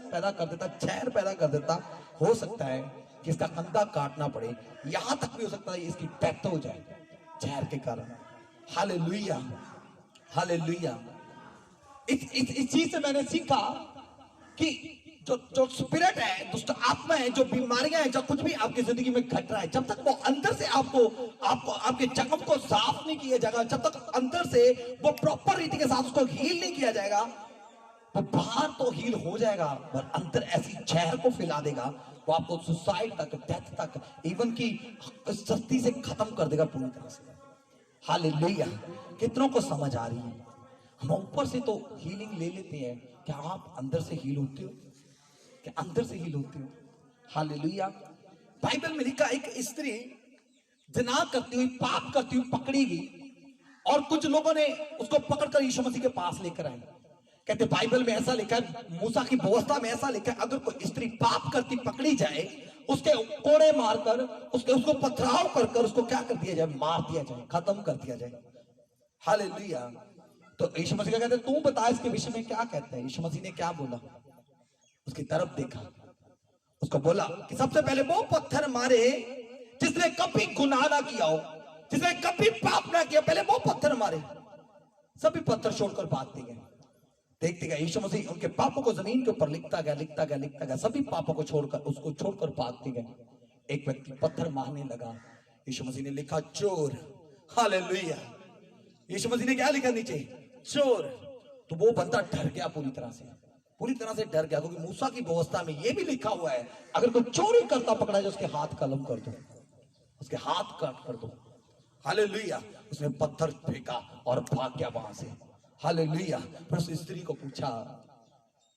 पैदा कर देता, जहर पैदा कर देता। हो सकता है कि इसका कंधा काटना पड़े, यहां तक भी हो सकता है इसकी डेथ हो जाए जहर के कारण। Hallelujah, hallelujah. इस चीज से मैंने सीखा कि जो स्पिरिट है, दुष्ट आत्मा है, जो बीमारियां हैं, जो कुछ भी आपकी जिंदगी में घट रहा है, जब तक वो अंदर से आपको आपके जख्म को साफ नहीं किया जाएगा, जब तक अंदर से वो प्रॉपर रीति के साथ उसको हील नहीं किया जाएगा, वो बाहर तो हील हो जाएगा पर अंदर ऐसी जहर को फैला देगा, वो आपको सुसाइड तक, डेथ तक, इवन की सस्ती से खत्म कर देगा पूरी तरह से। हालेलुया। कितनों को समझ आ रही है? हम ऊपर से तो हीलिंग ले लेते हैं, क्या आप अंदर से हील होते हो? क्या अंदर से हील होते हो? हालेलुया। बाइबल में लिखा एक स्त्री ज़िना करती हुई, पाप करती हुई पकड़ी गई, और कुछ लोगों ने उसको पकड़कर यीशु मसीह के पास लेकर आए। कहते बाइबल में ऐसा लिखा है, मूसा की व्यवस्था में ऐसा लिखा है, अगर कोई स्त्री पाप करती पकड़ी जाए, उसके कोड़े मारकर, उसको पथराव कर उसको क्या कर दिया जाए, मार दिया जाए, खत्म कर दिया जाए। हालेलुया। तो यीशु मसीह कहते तू बता इसके विषय में क्या कहता है? यीशु मसीह ने क्या बोला? उसकी तरफ देखा, उसको बोला कि सबसे पहले वो पत्थर मारे जिसने कभी गुनाह ना किया हो, जिसने कभी पाप ना किया, पहले वो पत्थर मारे। सभी पत्थर छोड़कर भागते गए। देखते गए यीशु मसीह उनके पापों को जमीन के ऊपर लिखता गया, सभी पापों को छोड़कर, उसको छोड़कर भागते गए। एक व्यक्ति पत्थर मारने लगा, यीशु मसीह ने लिखा चोर। हालेलुया। यीशु मसीह ने क्या लिखा नीचे? चोर। तो वो बंदा डर गया, पूरी तरह से डर गया, क्योंकि मूसा की व्यवस्था में ये भी लिखा हुआ है, अगर कोई चोरी करता पकड़ा जाए उसके हाथ कलम कर दो, उसके हाथ काट कर दो। हालेलुया। उसने पत्थर फेंका और भाग गया वहां से। हालेलुया। फिर उस स्त्री को पूछा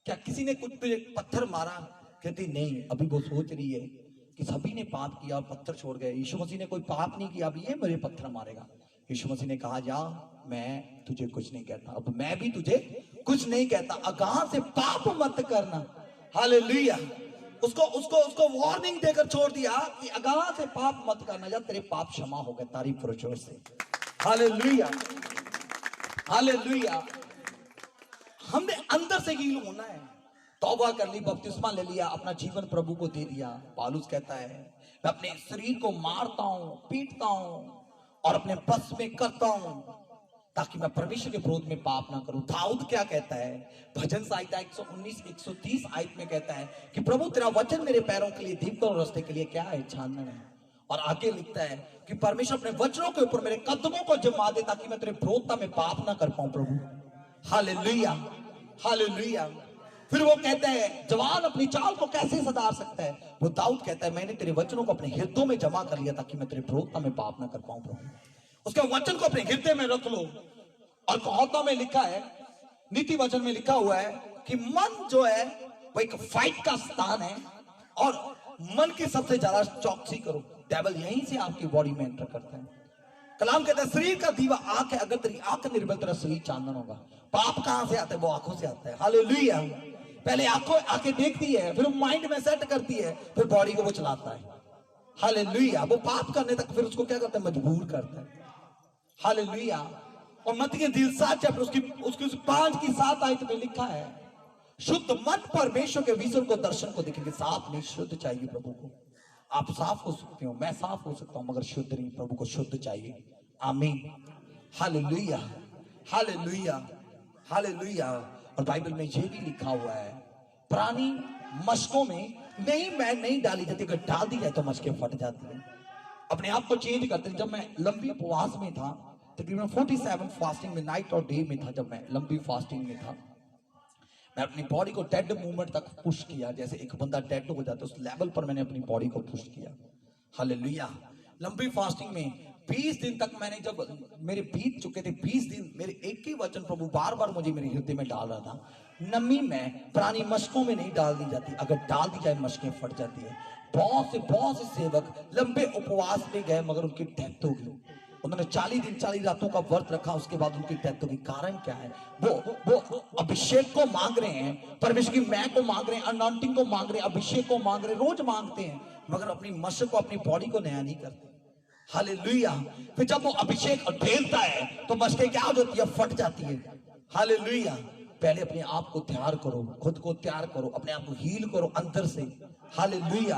क्या किसी ने कुछ पे पत्थर मारा? कहती नहीं। अभी वो सोच रही है कि सभी ने पाप किया, पत्थर छोड़ गए, यीशु मसीह ने कोई पाप नहीं किया, अभी ये मेरे पत्थर मारेगा। यीशु मसीह ने कहा जा, मैं तुझे कुछ नहीं कहता, अब मैं भी तुझे कुछ नहीं कहता, अगाह से पाप मत करना। हालेलुया। उसको वार्निंग देकर छोड़ दिया कि अगाह से पाप मत करना, या तेरे पाप क्षमा हो गए। तारीफ करो जोर से। Hallelujah, hallelujah. हमने अंदर से हील होना है। तौबा कर ली, बपतिस्मा ले लिया, अपना जीवन प्रभु को दे दिया। पौलुस कहता है मैं अपने शरीर को मारता हूं, पीटता हूं और अपने बस में करता हूं, ताकि मैं परमेश्वर के विरोध में पाप ना करूं। दाऊद क्या कहता है? भजन संहिता 119 130 आयत में कहता है कि प्रभु तेरा वचन मेरे पैरों के लिए दीप और रास्ते के लिए क्या है? छानना है। और आगे लिखता है कि परमेश्वर अपने वचनों के ऊपर मेरे कदमों को जमा दे, ताकि मैं तेरे विरोधता में पाप ना कर पाऊं प्रभु। Hallelujah, hallelujah. फिर वो कहता है जवान अपनी चाल को कैसे सुधार सकता है? वो दाऊद कहता है मैंने तेरे वचनों को अपने हृदय में जमा कर लिया, ताकि मैं तेरे विरोधता में पाप ना कर पाऊं प्रभु। उसके वचन को अपने हृदय में रख लो। और कहावतों में लिखा है, नीति वचन में लिखा हुआ है कि मन जो है वो एक फाइट का स्थान है, और मन की सबसे ज्यादा चौकसी करो। डेविल यहीं से आपकी बॉडी में एंटर करता है। कलाम कहता है शरीर का दीवा आंख है, अगर तेरी आंख निर्बल तेरा शरीर चांदन होगा। पाप कहां से आता है? वो आंखों से आता है। हालेलुया। पहले आंखें देखती है, फिर माइंड में सेट करती है, फिर बॉडी को वो चलाता है। हालेलुया। वो पाप करने तक फिर उसको क्या करता है? मजबूर करता है। हालेलुया। और मत्ती के दिल 7 चैप्टर उसकी 5 की 7 आयत में लिखा है शुद्ध मन परमेश्वर के विजन को, दर्शन को देखेंगे। साफ नहीं, शुद्ध चाहिए प्रभु को। आप साफ हो सकते हो, मैं साफ हो सकता हूं, मगर शुद्ध नहीं, प्रभु को शुद्ध चाहिए। आमीन। Hallelujah, hallelujah, hallelujah. और बाइबल में यह भी लिखा हुआ है पुरानी मशकों में नई मैल नहीं डाली जाती, अगर डाल दी जाए तो मशकें फट जाती है। अपने आप को चेंज करते हैं। जब मैं लंबी उपवास में था, तकरीबन 47 फास्टिंग में, नाइट और डे में था, जब मैं लंबी फास्टिंग में था, मैं अपनी बॉडी को डेड मूवमेंट तक पुश किया, जैसे एक बंदा डेड हो जाता है उस लेवल पर मैंने अपनी बॉडी को पुश किया। हालेलुया। लंबी फास्टिंग में 20 दिन तक मैंने, जब मेरे बीत चुके थे 20 दिन, मेरे एक ही वचन प्रभु बार बार मुझे मेरे हृदय में डाल रहा था, नमी में पुरानी मशकों में नहीं डाल दी जाती, अगर डाल दी जाए मशकें फट जाती है। बहुत से सेवक लंबे उपवास में गए मगर उनकी डेथ हो गई। उन्होंने 40 दिन 40 रातों का व्रत रखा, उसके बाद उनकी डेथ होगी। कारण क्या है? वो अभिषेक को मांग रहे हैं, परमेश्वर की मैं को मांग रहे हैं, अनॉइंटिंग को मांग रहे हैं, अभिषेक को मांग रहे हैं, रोज मांगते हैं, मगर अपनी मशक को, अपनी बॉडी को नया नहीं करते। हालेलुया। फिर जब वो अभिषेक ढेलता है तो मशकें क्या हो जाती है? फट जाती है। हालेलुया। पहले अपने आप को तैयार करो, खुद को तैयार करो, अपने आप को हील करो अंदर से। Hallelujah,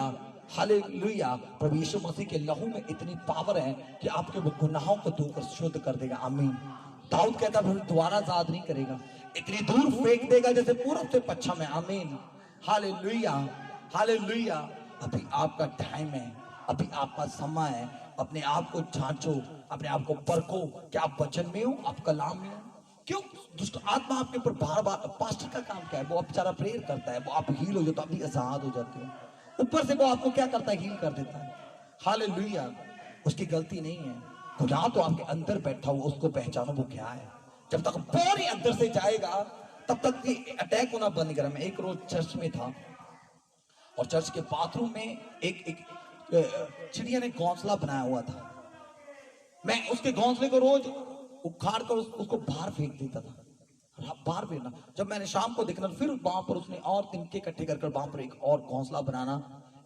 hallelujah. प्रभु यीशु मसीह के लहू में इतनी पावर है कि आपके वो गुनाहों को धोकर शुद्ध कर देगा। आमीन। दाऊद कहता है दोबारा याद नहीं करेगा, इतनी दूर फेंक देगा जैसे पूरब से पश्चिम है। आमीन। Hallelujah, hallelujah. अभी आपका टाइम है, अभी आपका समय है। अपने आप को जांचो, अपने आप को परखो, क्या आप वचन में हो, आप कलाम में हो? क्यों दुष्ट आत्मा आपके ऊपर बार बार? पास्टर का काम क्या है? वो बेचारा प्रेयर करता है, वो आप हील हो जाते हो, आप भी आजाद हो जाते हो। ऊपर से वो आपको क्या करता है? हील कर देता है। हालेलुया। उसकी गलती नहीं है, खुदा तो आपके अंदर बैठा हुआ, उसको पहचानो वो क्या है। जब तक पूरी अंदर से जाएगा तब तक ये अटैक होना बंद नहीं करा। मैं एक रोज चर्च में था और चर्च के बाथरूम में एक चिड़िया ने घोंसला बनाया हुआ था। मैं उसके घोंसले को रोज उखाड़ कर उसको बाहर फेंक देता था, बाहर फेंकना। जब मैंने शाम को देखना, फिर वहां पर उसने और तिनके इकट्ठे कर वहां पर एक और घोंसला बनाना,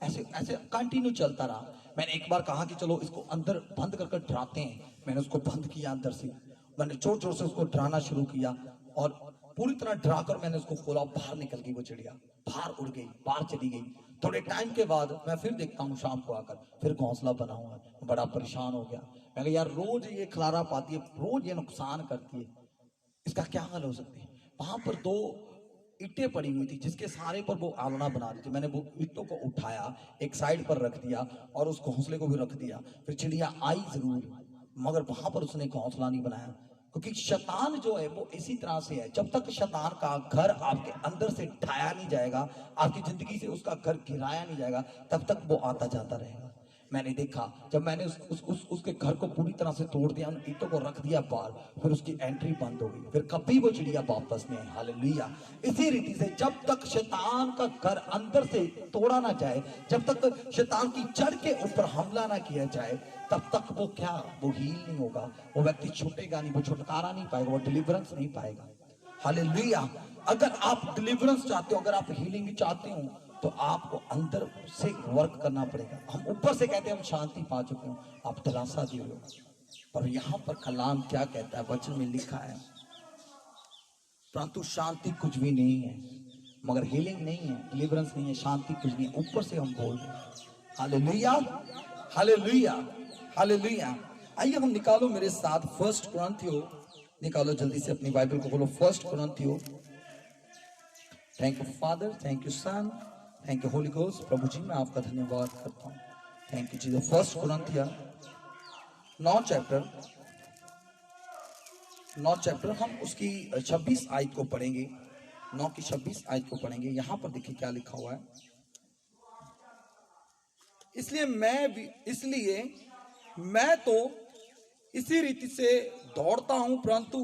ऐसे ऐसे कंटिन्यू चलता रहा। मैंने एक बार कहा कि चलो इसको अंदर बंद कर डराते हैं। मैंने उसको बंद किया अंदर से, मैंने जोर जोर से उसको डराना शुरू किया और पूरी तरह डराकर मैंने उसको खोला। बाहर निकल गई वो चिड़िया, बाहर उड़ गई, बाहर चली गई। थोड़े टाइम के बाद मैं फिर देखता हूँ शाम को आकर, फिर घोंसला बना हुआ है। बड़ा परेशान हो गया। मैं कहा यार रोज ये खलारा पाती है, रोज ये नुकसान करती है, इसका क्या हल हो सकती है? वहां पर 2 ईंटें पड़ी हुई थी जिसके सहारे पर वो आलना बना रही थी। मैंने वो ईंटों को उठाया, एक साइड पर रख दिया और उस घोंसले को भी रख दिया। फिर चिड़िया आई जरूर, मगर वहां पर उसने घोंसला नहीं बनाया। क्योंकि शैतान जो है वो इसी तरह से है, जब तक शैतान का घर आपके अंदर से ढाया नहीं जाएगा, आपकी जिंदगी से उसका घर गिराया नहीं जाएगा, तब तक वो आता जाता रहेगा। मैंने देखा जब मैंने उसके घर को पूरी तरह से तोड़ दिया, उन ईंटों को रख दिया बाहर, फिर उसकी एंट्री बंद हो गई। फिर कभी वो चिड़िया वापस नहीं आई। हालेलुया। इसी रीति से जब तक शैतान का घर अंदर से तोड़ा ना जाए, जब तक शैतान की जड़ के ऊपर हमला ना किया जाए, तब तक वो क्या, वो हील नहीं होगा, वो व्यक्ति छूटेगा नहीं, वो छुटकारा नहीं पाएगा, वो डिलीवरेंस नहीं पाएगा। हालेलुया। अगर आप डिलीवरेंस चाहते हो, अगर आप हीलिंग चाहते हो, तो आपको अंदर से वर्क करना पड़ेगा। हम ऊपर से कहते हैं हम शांति पा चुके हो, आप दिलासा दिए हो, पर यहां पर कलाम क्या कहता है? वचन में लिखा है परंतु शांति कुछ भी नहीं है, मगर हीलिंग नहीं है, डिलीवरेंस नहीं है, शांति कुछ नहीं है। ऊपर से हम बोल रहे हैं। Hallelujah, hallelujah, hallelujah. आइए हम निकालो मेरे साथ 1 कुरिन्थियों, निकालो जल्दी से अपनी बाइबल को, बोलो 1 कुरिन्थियों। Thank you father, thank you son, thank you holy ghost. प्रभु जी मैं आपका धन्यवाद करता हूँ, थैंक यू जीसस। 1 कुरिन्थियों 9 चैप्टर हम उसकी 26 आयत को पढ़ेंगे, 9 की 26 आयत को पढ़ेंगे। यहां पर देखिए क्या लिखा हुआ है। इसलिए मैं तो इसी रीति से दौड़ता हूं, परंतु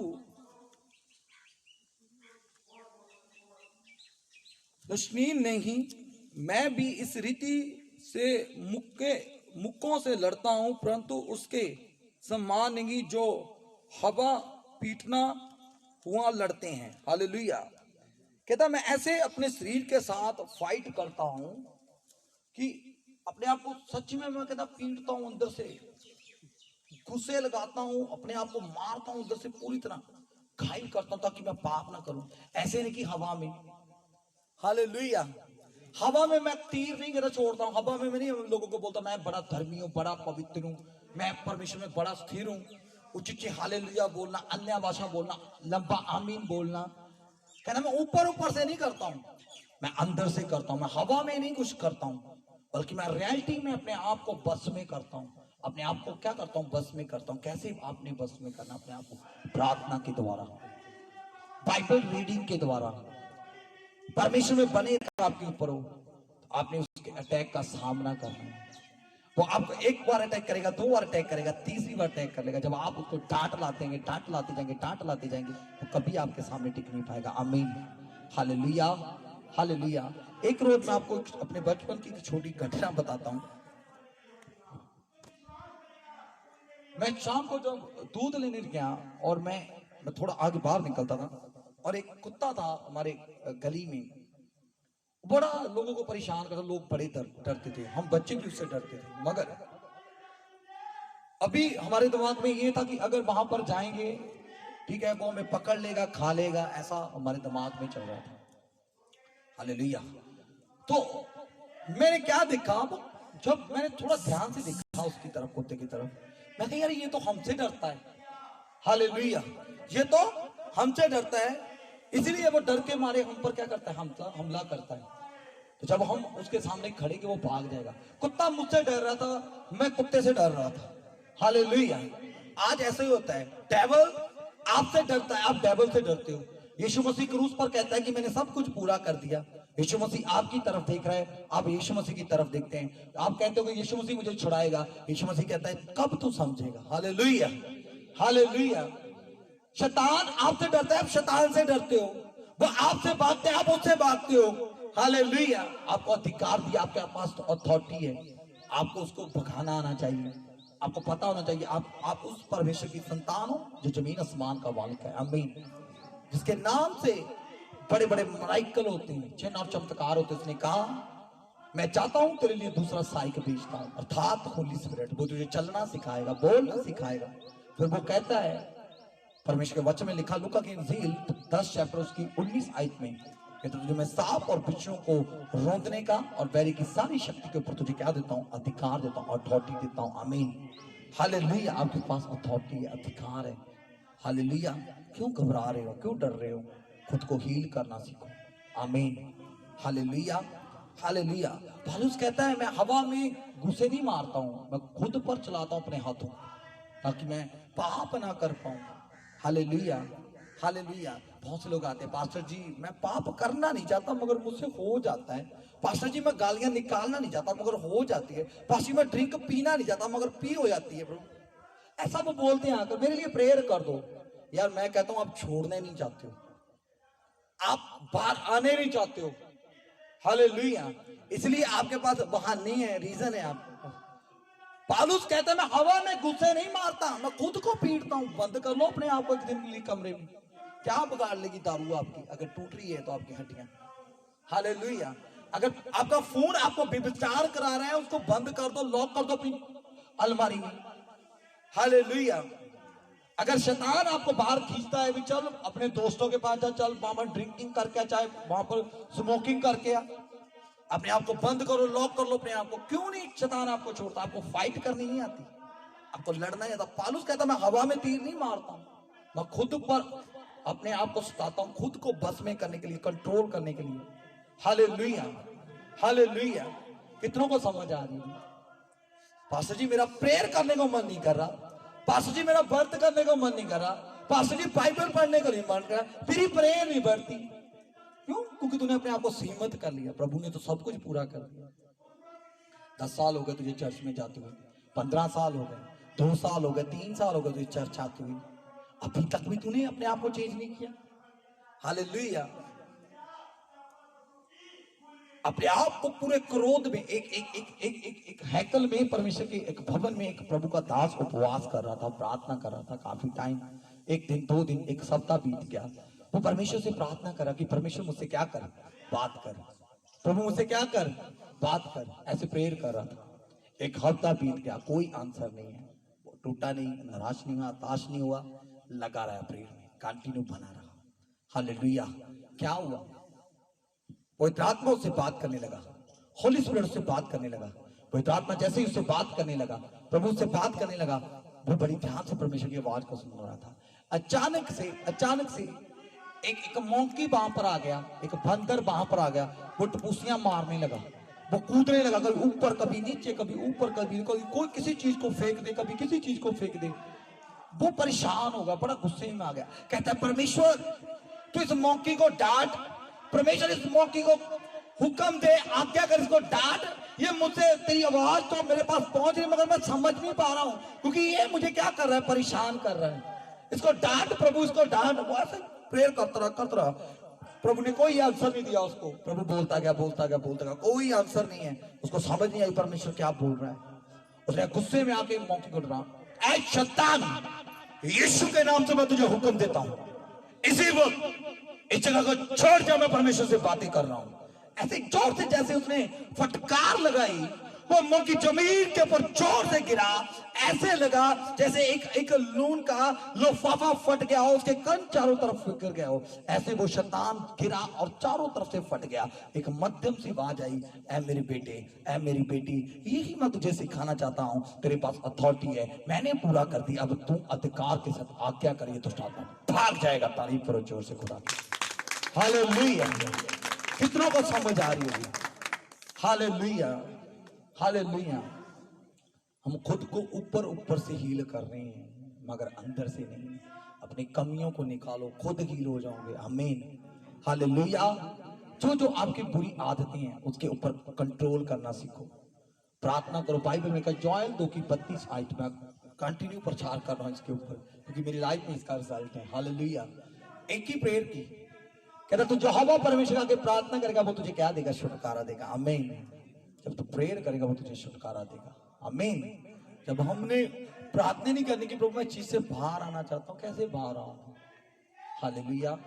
दुश्मनी नहीं, मैं भी इस रीति से मुक्कों से लड़ता हूं, परंतु उसके समान नहीं जो हवा पीटना हुआ लड़ते हैं। हालेलुया। कहता मैं ऐसे अपने शरीर के साथ फाइट करता हूं कि अपने आप को सच में मैं कहता पीटता हूं, अंदर से गुस्से लगाता हूं, अपने आप को मारता हूं, अंदर से पूरी तरह घायल करता हूं ताकि मैं पाप ना करूं। ऐसे नहीं कि हवा में, हालेलुया, हवा में मैं तीर नहीं कहता छोड़ता हूं। हवा में मैं नहीं लोगों को बोलता मैं बड़ा धर्मी हूं, बड़ा पवित्र हूं, मैं परमेश्वर में बड़ा स्थिर हूं। उच्च हालेलुया बोलना, अन्य भाषा बोलना, लंबा आमीन बोलना, कहना मैं ऊपर ऊपर से नहीं करता हूं, मैं अंदर से करता हूं। मैं हवा में नहीं कुछ करता हूं, बल्कि मैं रियलिटी में अपने आप को बस में करता हूं। अपने आप को क्या करता हूं? बस में करता हूं। कैसे आपने बस में करना अपने आप को? प्रार्थना के द्वारा, बाइबल रीडिंग के द्वारा, परमेश्वर में बने आपके ऊपर हो, तो आपने उसके अटैक का सामना करना है। वो आपको एक बार अटैक करेगा, 2 बार अटैक करेगा, तीसरी बार अटैक कर लेगा। जब आप उसको डांट लाते जाएंगे तो कभी आपके सामने टिक नहीं पाएगा। आमीन, हालेलुया, हालेलुया। एक रोज मैं आपको अपने बचपन की एक छोटी घटना बताता हूं। मैं शाम को जब दूध लेने गया और मैं थोड़ा आगे बाहर निकलता था, और एक कुत्ता था हमारे गली में, बड़ा लोगों को परेशान करता। लोग बड़े डरते थे, हम बच्चे भी उससे डरते थे। मगर अभी हमारे दिमाग में ये था कि अगर वहां पर जाएंगे, ठीक है, वो हमें पकड़ लेगा, खा लेगा, ऐसा हमारे दिमाग में चल रहा था। हालेलुया। तो मैंने क्या देखा, जब मैंने थोड़ा ध्यान से देखा उसकी तरफ, कुत्ते की तरफ, मैं कहा यार ये तो हमसे डरता है। हालेलुया, ये तो हमसे डरता है, इसलिए वो डर के मारे हम पर क्या करता है, हमला करता है। तो जब हम उसके सामने खड़े के वो भाग जाएगा। कुत्ता मुझसे डर रहा था, मैं कुत्ते से डर रहा था। हालेलुया। आज ऐसा ही होता है, डेविल आपसे डरता है, आप डेविल से डरते हो। यीशु मसीह क्रूस पर कहता है कि मैंने सब कुछ पूरा कर दिया। यीशु मसीह आपकी तरफ देख रहा है, आप यीशु मसीह की तरफ देखते हैं। आप कहते हो कि यीशु मसीह मुझे छुड़ाएगा, यीशु मसीह कहता है कब तू समझेगा। Hallelujah, hallelujah. शैतान आपसे डरता है, आप शैतान से डरते हो। वो आपसे भागते हैं, आप उससे भागते हो। हालेलुया। आपको अधिकार दिया, आपके पास तो अथॉरिटी है, आपको उसको भगाना आना चाहिए। आपको पता होना चाहिए आप उस परमेश्वर की संतान हो जो जमीन आसमान का मालिक है। आमीन। जिसके नाम से बड़े बड़े मलाइकल होते हैं, चिन्ह और चमत्कार होते हैं। उसने कहा मैं चाहता हूं तेरे लिए दूसरा साइक भेजता हूं, अर्थात होली स्पिरिट। वो तुझे चलना सिखाएगा, बोलना सिखाएगा। फिर वो कहता है, परमेश्वर के वचन में लिखा, लूका की इंजील 10 चैप्टर उसकी 19 आयत में, कि तुझे मैं सांप और बिच्छुओं को रौंदने का और बैरी की सारी शक्ति के ऊपर तुझे क्या देता हूं, अधिकार देता हूं, अथॉरिटी देता हूं। आमीन, हालेलुया। आपके पास अथॉरिटी है, अधिकार है। हालेलुया। क्यों घबरा रहे हो, क्यों डर रहे हो? खुद को हील करना सीखो। आमीन, हालेलुया, हालेलुया। पौलुस कहता है मैं हवा में घुसे नहीं मारता हूं, मैं खुद पर चलाता हूं अपने हाथों, ताकि मैं पाप ना कर पाऊं। Hallelujah, hallelujah. बहुत से लोग आते हैं, पास्टर जी मैं पाप करना नहीं चाहता मगर मुझसे हो जाता है। पास्टर जी मैं गालियां निकालना नहीं चाहता मगर हो जाती है। पास्टर जी मैं ड्रिंक पीना नहीं चाहता मगर पी हो जाती है। प्रभु ऐसा वो बोलते हैं आकर, मेरे लिए प्रेयर कर दो। यार मैं कहता हूं आप छोड़ने नहीं चाहते हो, आप बाहर आने नहीं चाहते हो। हालेलुया। इसलिए आपके पास बहाने है, रीजन है आप। पौलुस कहता है मैं हवा में गुस्से नहीं मारता, मैं खुद को पीटता हूं। बंद कर लो अपने आप को एक दिन के लिए कमरे में। क्या बिगाड़ लेगी दारू आपकी? अगर टूट रही है तो आपकी हड्डियां। हालेलुया। अगर आपका फोन आपको व्यभिचार करा रहा है, उसको बंद कर दो, लॉक कर दो अपनी अलमारी में। हालेलुया। अगर शैतान आपको बाहर खींचता है, भी चल अपने दोस्तों के पास जा, चल वहां पर ड्रिंकिंग करके, चाहे वहां पर स्मोकिंग करके आ, अपने आप को बंद करो, लॉक कर लो अपने आप को। क्यों नहीं शैतान आपको छोड़ता? आपको फाइट करनी नहीं आती, आपको लड़ना नहीं आता। पौलुस कहता मैं हवा में तीर नहीं मारता हूं, मैं खुद पर अपने आप को सताता हूं, खुद को बस में करने के लिए, कंट्रोल करने के लिए। Hallelujah, hallelujah. कितनों को समझ आ रही है? पास्टर जी मेरा प्रेयर करने को मन नहीं कर रहा, पास्टर जी मेरा व्रत करने को मन नहीं कर रहा, पास्टर जी बाइबल पढ़ने को नहीं मन कर रहा, तेरी प्रेयर नहीं बढ़ती। क्यों? क्योंकि तूने अपने आप को सीमित कर लिया। प्रभु ने तो सब कुछ पूरा कर दिया। 10 साल हो गए तुझे चर्च में जाते हुए, 15 साल हो गए, 2 साल हो गए, 3 साल हो गए तुझे चर्च आते हुए, अभी तक भी तूने अपने आप को चेंज नहीं किया। हालेलुया। अपने आप को पूरे क्रोध में, एक हैकल में, परमेश्वर के एक भवन में एक प्रभु का दास उपवास कर रहा था, प्रार्थना कर रहा था काफी टाइम। 1 दिन, 2 दिन, 1 सप्ताह बीत गया। वो परमेश्वर से प्रार्थना करा कि परमेश्वर मुझसे क्या कर, बात कर। प्रभु मुझसे क्या कर, बात कर। ऐसे प्रेयर कर रहा था। 1 हफ्ता बीत गया, कोई आंसर नहीं है। वो टूटा नहीं, निराश नहीं हुआ, हताश नहीं हुआ, लगा रहा प्रेयर में, कंटिन्यू बना रहा। हालेलुया। क्या हुआ? पवित्र आत्मा उससे बात करने लगा, होली स्पिरिट उससे बात करने लगा। पवित्र आत्मा जैसे ही उससे बात करने लगा, प्रभु उससे बात करने लगा, वो बड़ी ध्यान से परमेश्वर की आवाज को सुन रहा था। अचानक से एक मोंकी वहां पर आ गया, एक बंदर वहां पर आ गया। वो टपूसियां मारने लगा, वो कूदने लगा, कभी ऊपर कभी नीचे, कभी ऊपर कभी कोई किसी चीज को फेंक दे, कभी किसी चीज को फेंक दे। वो परेशान होगा, बड़ा गुस्से में आ गया। कहता है परमेश्वर तू इस मोंकी को डांट, परमेश्वर इस मौके को हुक्म दे, आज्ञा कर, इसको डांट। ये मुझसे तेरी आवाज तो मेरे पास पहुंच रही, मगर मैं समझ नहीं पा रहा हूं, क्योंकि ये मुझे क्या कर रहा है, परेशान कर रहा है। इसको डांट प्रभु, इसको डांट। वो ऐसे प्रेयर करता रहा। प्रभु ने कोई आंसर नहीं दिया उसको। प्रभु बोलता गया, कोई आंसर नहीं है। उसको समझ नहीं आई परमेश्वर क्या बोल रहा है। उसने गुस्से में आके मौके को डरा, ऐ शैतान, यीशु के नाम से मैं तुझे हुक्म देता हूं, इसी वक्त इस जगह को छोड़ जा, मैं परमेश्वर से बातें कर रहा हूं। ऐसे जोर से जैसे उसने फटकार लगाई, वो मुंह की जमीन के ऊपर जोर से गिरा। ऐसे लगा जैसे एक लून का लिफाफा फट गया हो, उसके कान चारों तरफ गिर गया हो। ऐसे वो शैतान गिरा और चारों तरफ से फट गया। एक मध्यम सी आवाज आई, ऐ मेरे बेटे, ऐ मेरी बेटी, यही मैं तुझे सिखाना चाहता हूं। तेरे पास अथॉरिटी है, मैंने पूरा कर दी, अब तू अधिकार के साथ आज्ञा करिए तो भाग जाएगा। तारीफ करो जोर से खुदा की। हालेलुया। कितनों को समझ आ रही होगी? Hallelujah, hallelujah. हम खुद को ऊपर ऊपर से हील कर रहे हैं, मगर अंदर से नहीं। अपनी कमियों को निकालो, खुद हील हो जाओगे। आमीन, हालेलुया। जो आपकी बुरी आदतें हैं उसके ऊपर कंट्रोल करना सीखो। प्रार्थना करो। बाइबल में कहा, जोएल 2:32 में कंटिन्यू प्रचार कर रहा हूं इसके ऊपर, क्योंकि मेरी लाइफ में इसका रिजल्ट है। हालेलुया। एक ही प्रेयर की, कहता तू यहोवा परमेश्वर आके प्रार्थना करेगा, वो तुझे क्या देगा? छुटकारा देगा। आमीन। जब तू प्रेयर करेगा वो तुझे छुटकारा देगा। आमीन। जब हमने प्रार्थना नहीं करने की, प्रभु मैं चीज से बाहर आना चाहता हूं, कैसे बाहर आऊं? हालेलुया।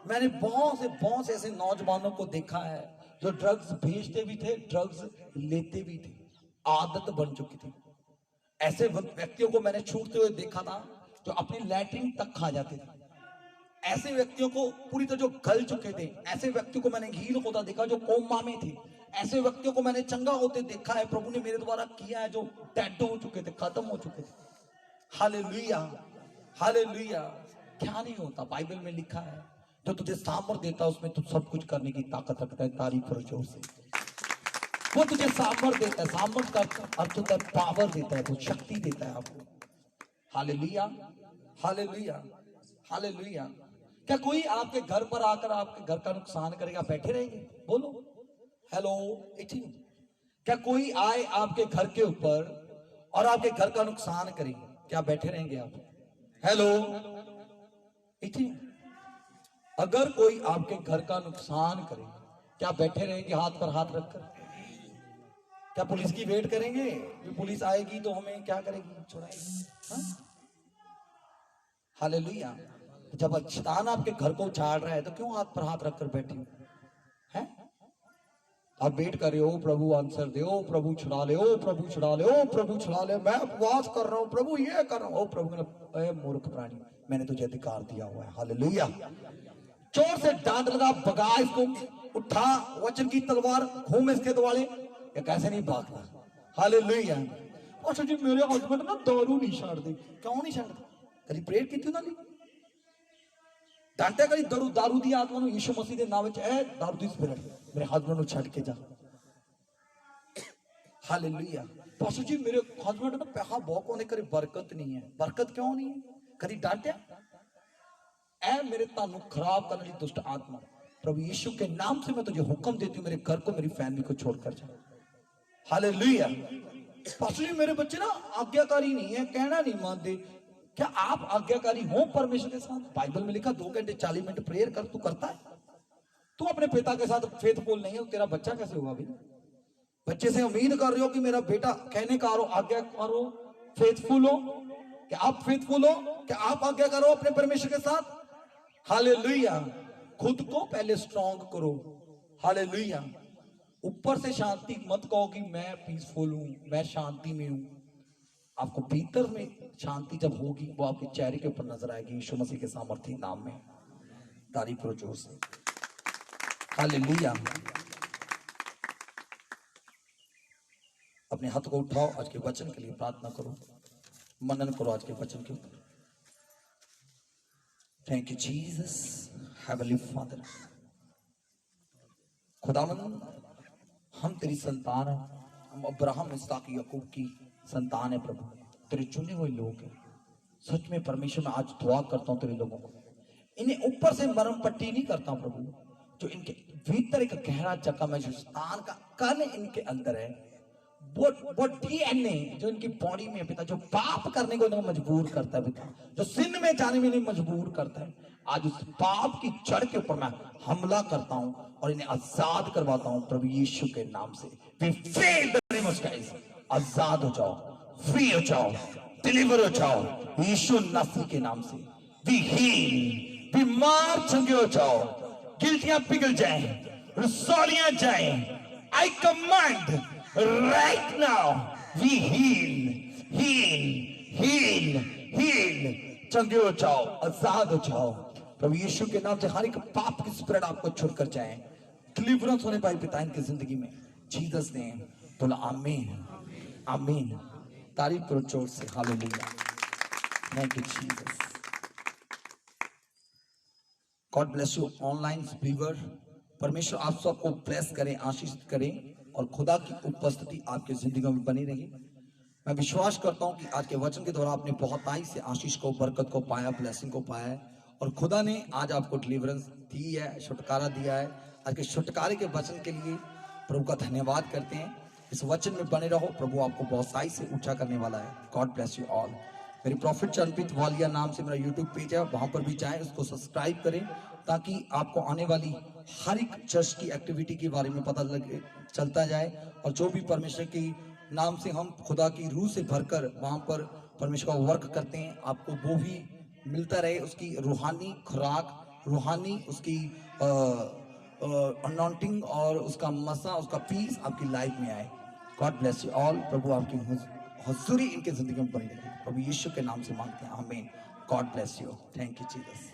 मैंने बहुत से ऐसे नौजवानों को देखा है जो ड्रग्स भेजते भी थे, ड्रग्स लेते भी थे, आदत बन चुकी थी। ऐसे व्यक्तियों को मैंने छूटते हुए देखा था जो अपनी लैट्रिन तक खा जाते थे। ऐसे व्यक्तियों को पूरी तरह जो गल चुके थे, ऐसे व्यक्तियों को मैंने हील होता देखा जो कोमा में थे। ऐसे व्यक्तियों को मैंने चंगा होते देखा है, प्रभु ने मेरे द्वारा किया है, जो डेड हो चुके थे, खत्म हो चुके थे। Hallelujah, hallelujah. क्या नहीं होता? बाइबल में लिखा है, जो तुझे सामर्थ देता है उसमें तू सब कुछ करने की ताकत रखता है। तारीफ करो जोर से। वो तुझे सामर्थ देता है, सामर्थ का अर्थ होता है पावर देता है, वो शक्ति देता है आपको। Hallelujah, hallelujah, hallelujah. क्या कोई आपके घर पर आकर आपके घर का नुकसान करेगा? बैठे रहेंगे? बोलो हेलो। क्या कोई आए आपके घर के ऊपर और आपके घर का नुकसान करेंगे? क्या बैठे रहेंगे आप? हेलो। अगर कोई आपके घर का नुकसान करे, क्या बैठे रहेंगे हाथ पर हाथ रखकर? क्या पुलिस की वेट करेंगे? पुलिस आएगी तो हमें क्या करेगी? छुड़ाएगी। हाँ? हालेलुया। जब शैतान आपके घर को उछाल रहा है तो क्यों हाथ पर हाथ रखकर बैठे हैं? आप वेट कर रहे हो, प्रभु आंसर दे, ओ प्रभु छुड़ा ले, ओ प्रभु छुड़ा ले, ओ प्रभु छुड़ा ले, मैं उपवास कर रहा हूं, प्रभु ये कर रहा हूं। ओ प्रभु ने, मूर्ख प्राणी, मैंने तुझे अधिकार दिया हुआ है। हालेलुया। जोर से डांट लगा, भगा इसको, उठा वचन की तलवार, घूम इसके द्वारे। ये कैसे नहीं भागता? हालेलुया। अच्छा जी, मेरे हस्बैंड ना दारू नहीं छोड़ते। क्यों नहीं छोड़ता? कभी प्रेयर की थी ना? डांटे करी दारू दी आत्मा ਨੂੰ यीशु मसीह के नाम ਵਿੱਚ ਐ दारू ਦੀ स्पिरिट मेरे हस्बैंड ਨੂੰ ਛੱਡ ਕੇ ਜਾ। हालेलुया। पास्टर जी, मेरे हस्बैंड ना पैसा बहुत होने करे, बरकत नहीं है। बरकत क्यों नहीं है? कभी डांटे? ऐ मेरे तानु खराब करने वाली दुष्ट आत्मा, प्रभु यीशु के नाम से मैं तुझे हुक्म देती हूँ, मेरे घर को, मेरी फैमिली को छोड़कर जा। हालेलुया। पास्टर जी, मेरे बच्चे ना आज्ञाकारी नहीं है, कहना नहीं मानते। क्या आप आज्ञाकारी हो परमेश्वर के साथ? बाइबल में लिखा 2 घंटे 40 मिनट प्रेयर कर, तू करता है? तू अपने पिता के साथ फेथफुल नहीं है, तेरा बच्चा कैसे होगा? भी बच्चे से उम्मीद कर रहे हो कि मेरा बेटा कहने का आज्ञाकार हो, फेथफुल हो। क्या आप फेथफुल हो? क्या आप आज्ञा करो अपने परमेश्वर के साथ? हालेलुया। खुद को पहले स्ट्रॉन्ग करो। हालेलुया। ऊपर से शांति मत कहो कि मैं पीसफुल हूं, मैं शांति में हूं। आपको भीतर में शांति जब होगी, वो आपके चेहरे के ऊपर नजर आएगी, यीशु मसीह के सामर्थी नाम में। तारीफ करो जोर से। हालेलुया। अपने हाथ को उठाओ, आज के वचन के लिए प्रार्थना करो, मनन करो आज के वचन के ऊपर। Thank you Jesus, heavenly father. खुदावंद, हम तेरी संतान है, हम अब्राहम, इसहाक, याकूब की संतान है प्रभु, तेरे चुने हुए लोग हैं। सच में परमेश्वर, मैं आज दुआ करता हूं तेरे लोगों को, इन्हें ऊपर से मरम पट्टी नहीं करता प्रभु, जो इनके भीतर एक गहरा जख्म है, जो शैतान का कण इनके अंदर है, वो डीएनए जो इनकी बॉडी में है पिता, जो पाप करने को इन्हें मजबूर करता है पिता, जो सिन में जाने में इन्हें मजबूर करता है, आज उस पाप की जड़ के ऊपर मैं हमला करता हूं और इन्हें आजाद करवाता हूं प्रभु यीशु के नाम से। We fail the name of Christ. आजाद हो जाओ, फ्री हो जाओ, डिलीवर हो जाओ यीशु नासरी के नाम से। Be healed, बीमार चंगे हो जाओ, गिल्टियां पिघल जाएं, रसौलियां जाएं। I command right now, we heal, चंगे हो जाओ, आजाद हो जाओ प्रभु यीशु के नाम से। हर एक पाप की स्पिरिट आपको छोड़कर जाए, डिलीवरेंस होने पाए पिता इनकी जिंदगी में, जीसस नेम। बोला आमीन, आमीन। तारीफ करो जोर से, hallelujah, thank you Jesus. God bless you online viewer. परमेश्वर आप सबको ब्लेस करें, आशीषित करें और खुदा की उपस्थिति आपकी जिंदगी में बनी रही। मैं विश्वास करता हूं कि आज के वचन के द्वारा आपने बहुताई से आशीष को, बरकत को पाया, ब्लेसिंग को पाया है और खुदा ने आज आपको डिलीवरेंस दी है, छुटकारा दिया है। आज के छुटकारे के वचन के लिए प्रभु का धन्यवाद करते हैं। इस वचन में बने रहो, प्रभु आपको बहुताई से ऊंचा करने वाला है। God bless you all. मेरी प्रॉफिट चरणप्रीत वालिया नाम से मेरा यूट्यूब पेज है, वहां पर भी जाएं, उसको सब्सक्राइब करें ताकि आपको आने वाली हर एक चर्च की एक्टिविटी के बारे में पता लगे, चलता जाए और जो भी परमेश्वर की नाम से हम खुदा की रूह से भरकर वहां पर परमेश्वर का वर्क करते हैं, आपको वो भी मिलता रहे, उसकी रूहानी खुराक, रूहानी उसकी अनॉन्टिंग और उसका मसा, उसका पीस आपकी लाइफ में आए। God bless you all. प्रभु आपकी हुजूरी इनके जिंदगी में बनी रहे, प्रभु यीशु के नाम से मांगते हैं, आमीन। God bless you, thank you Jesus.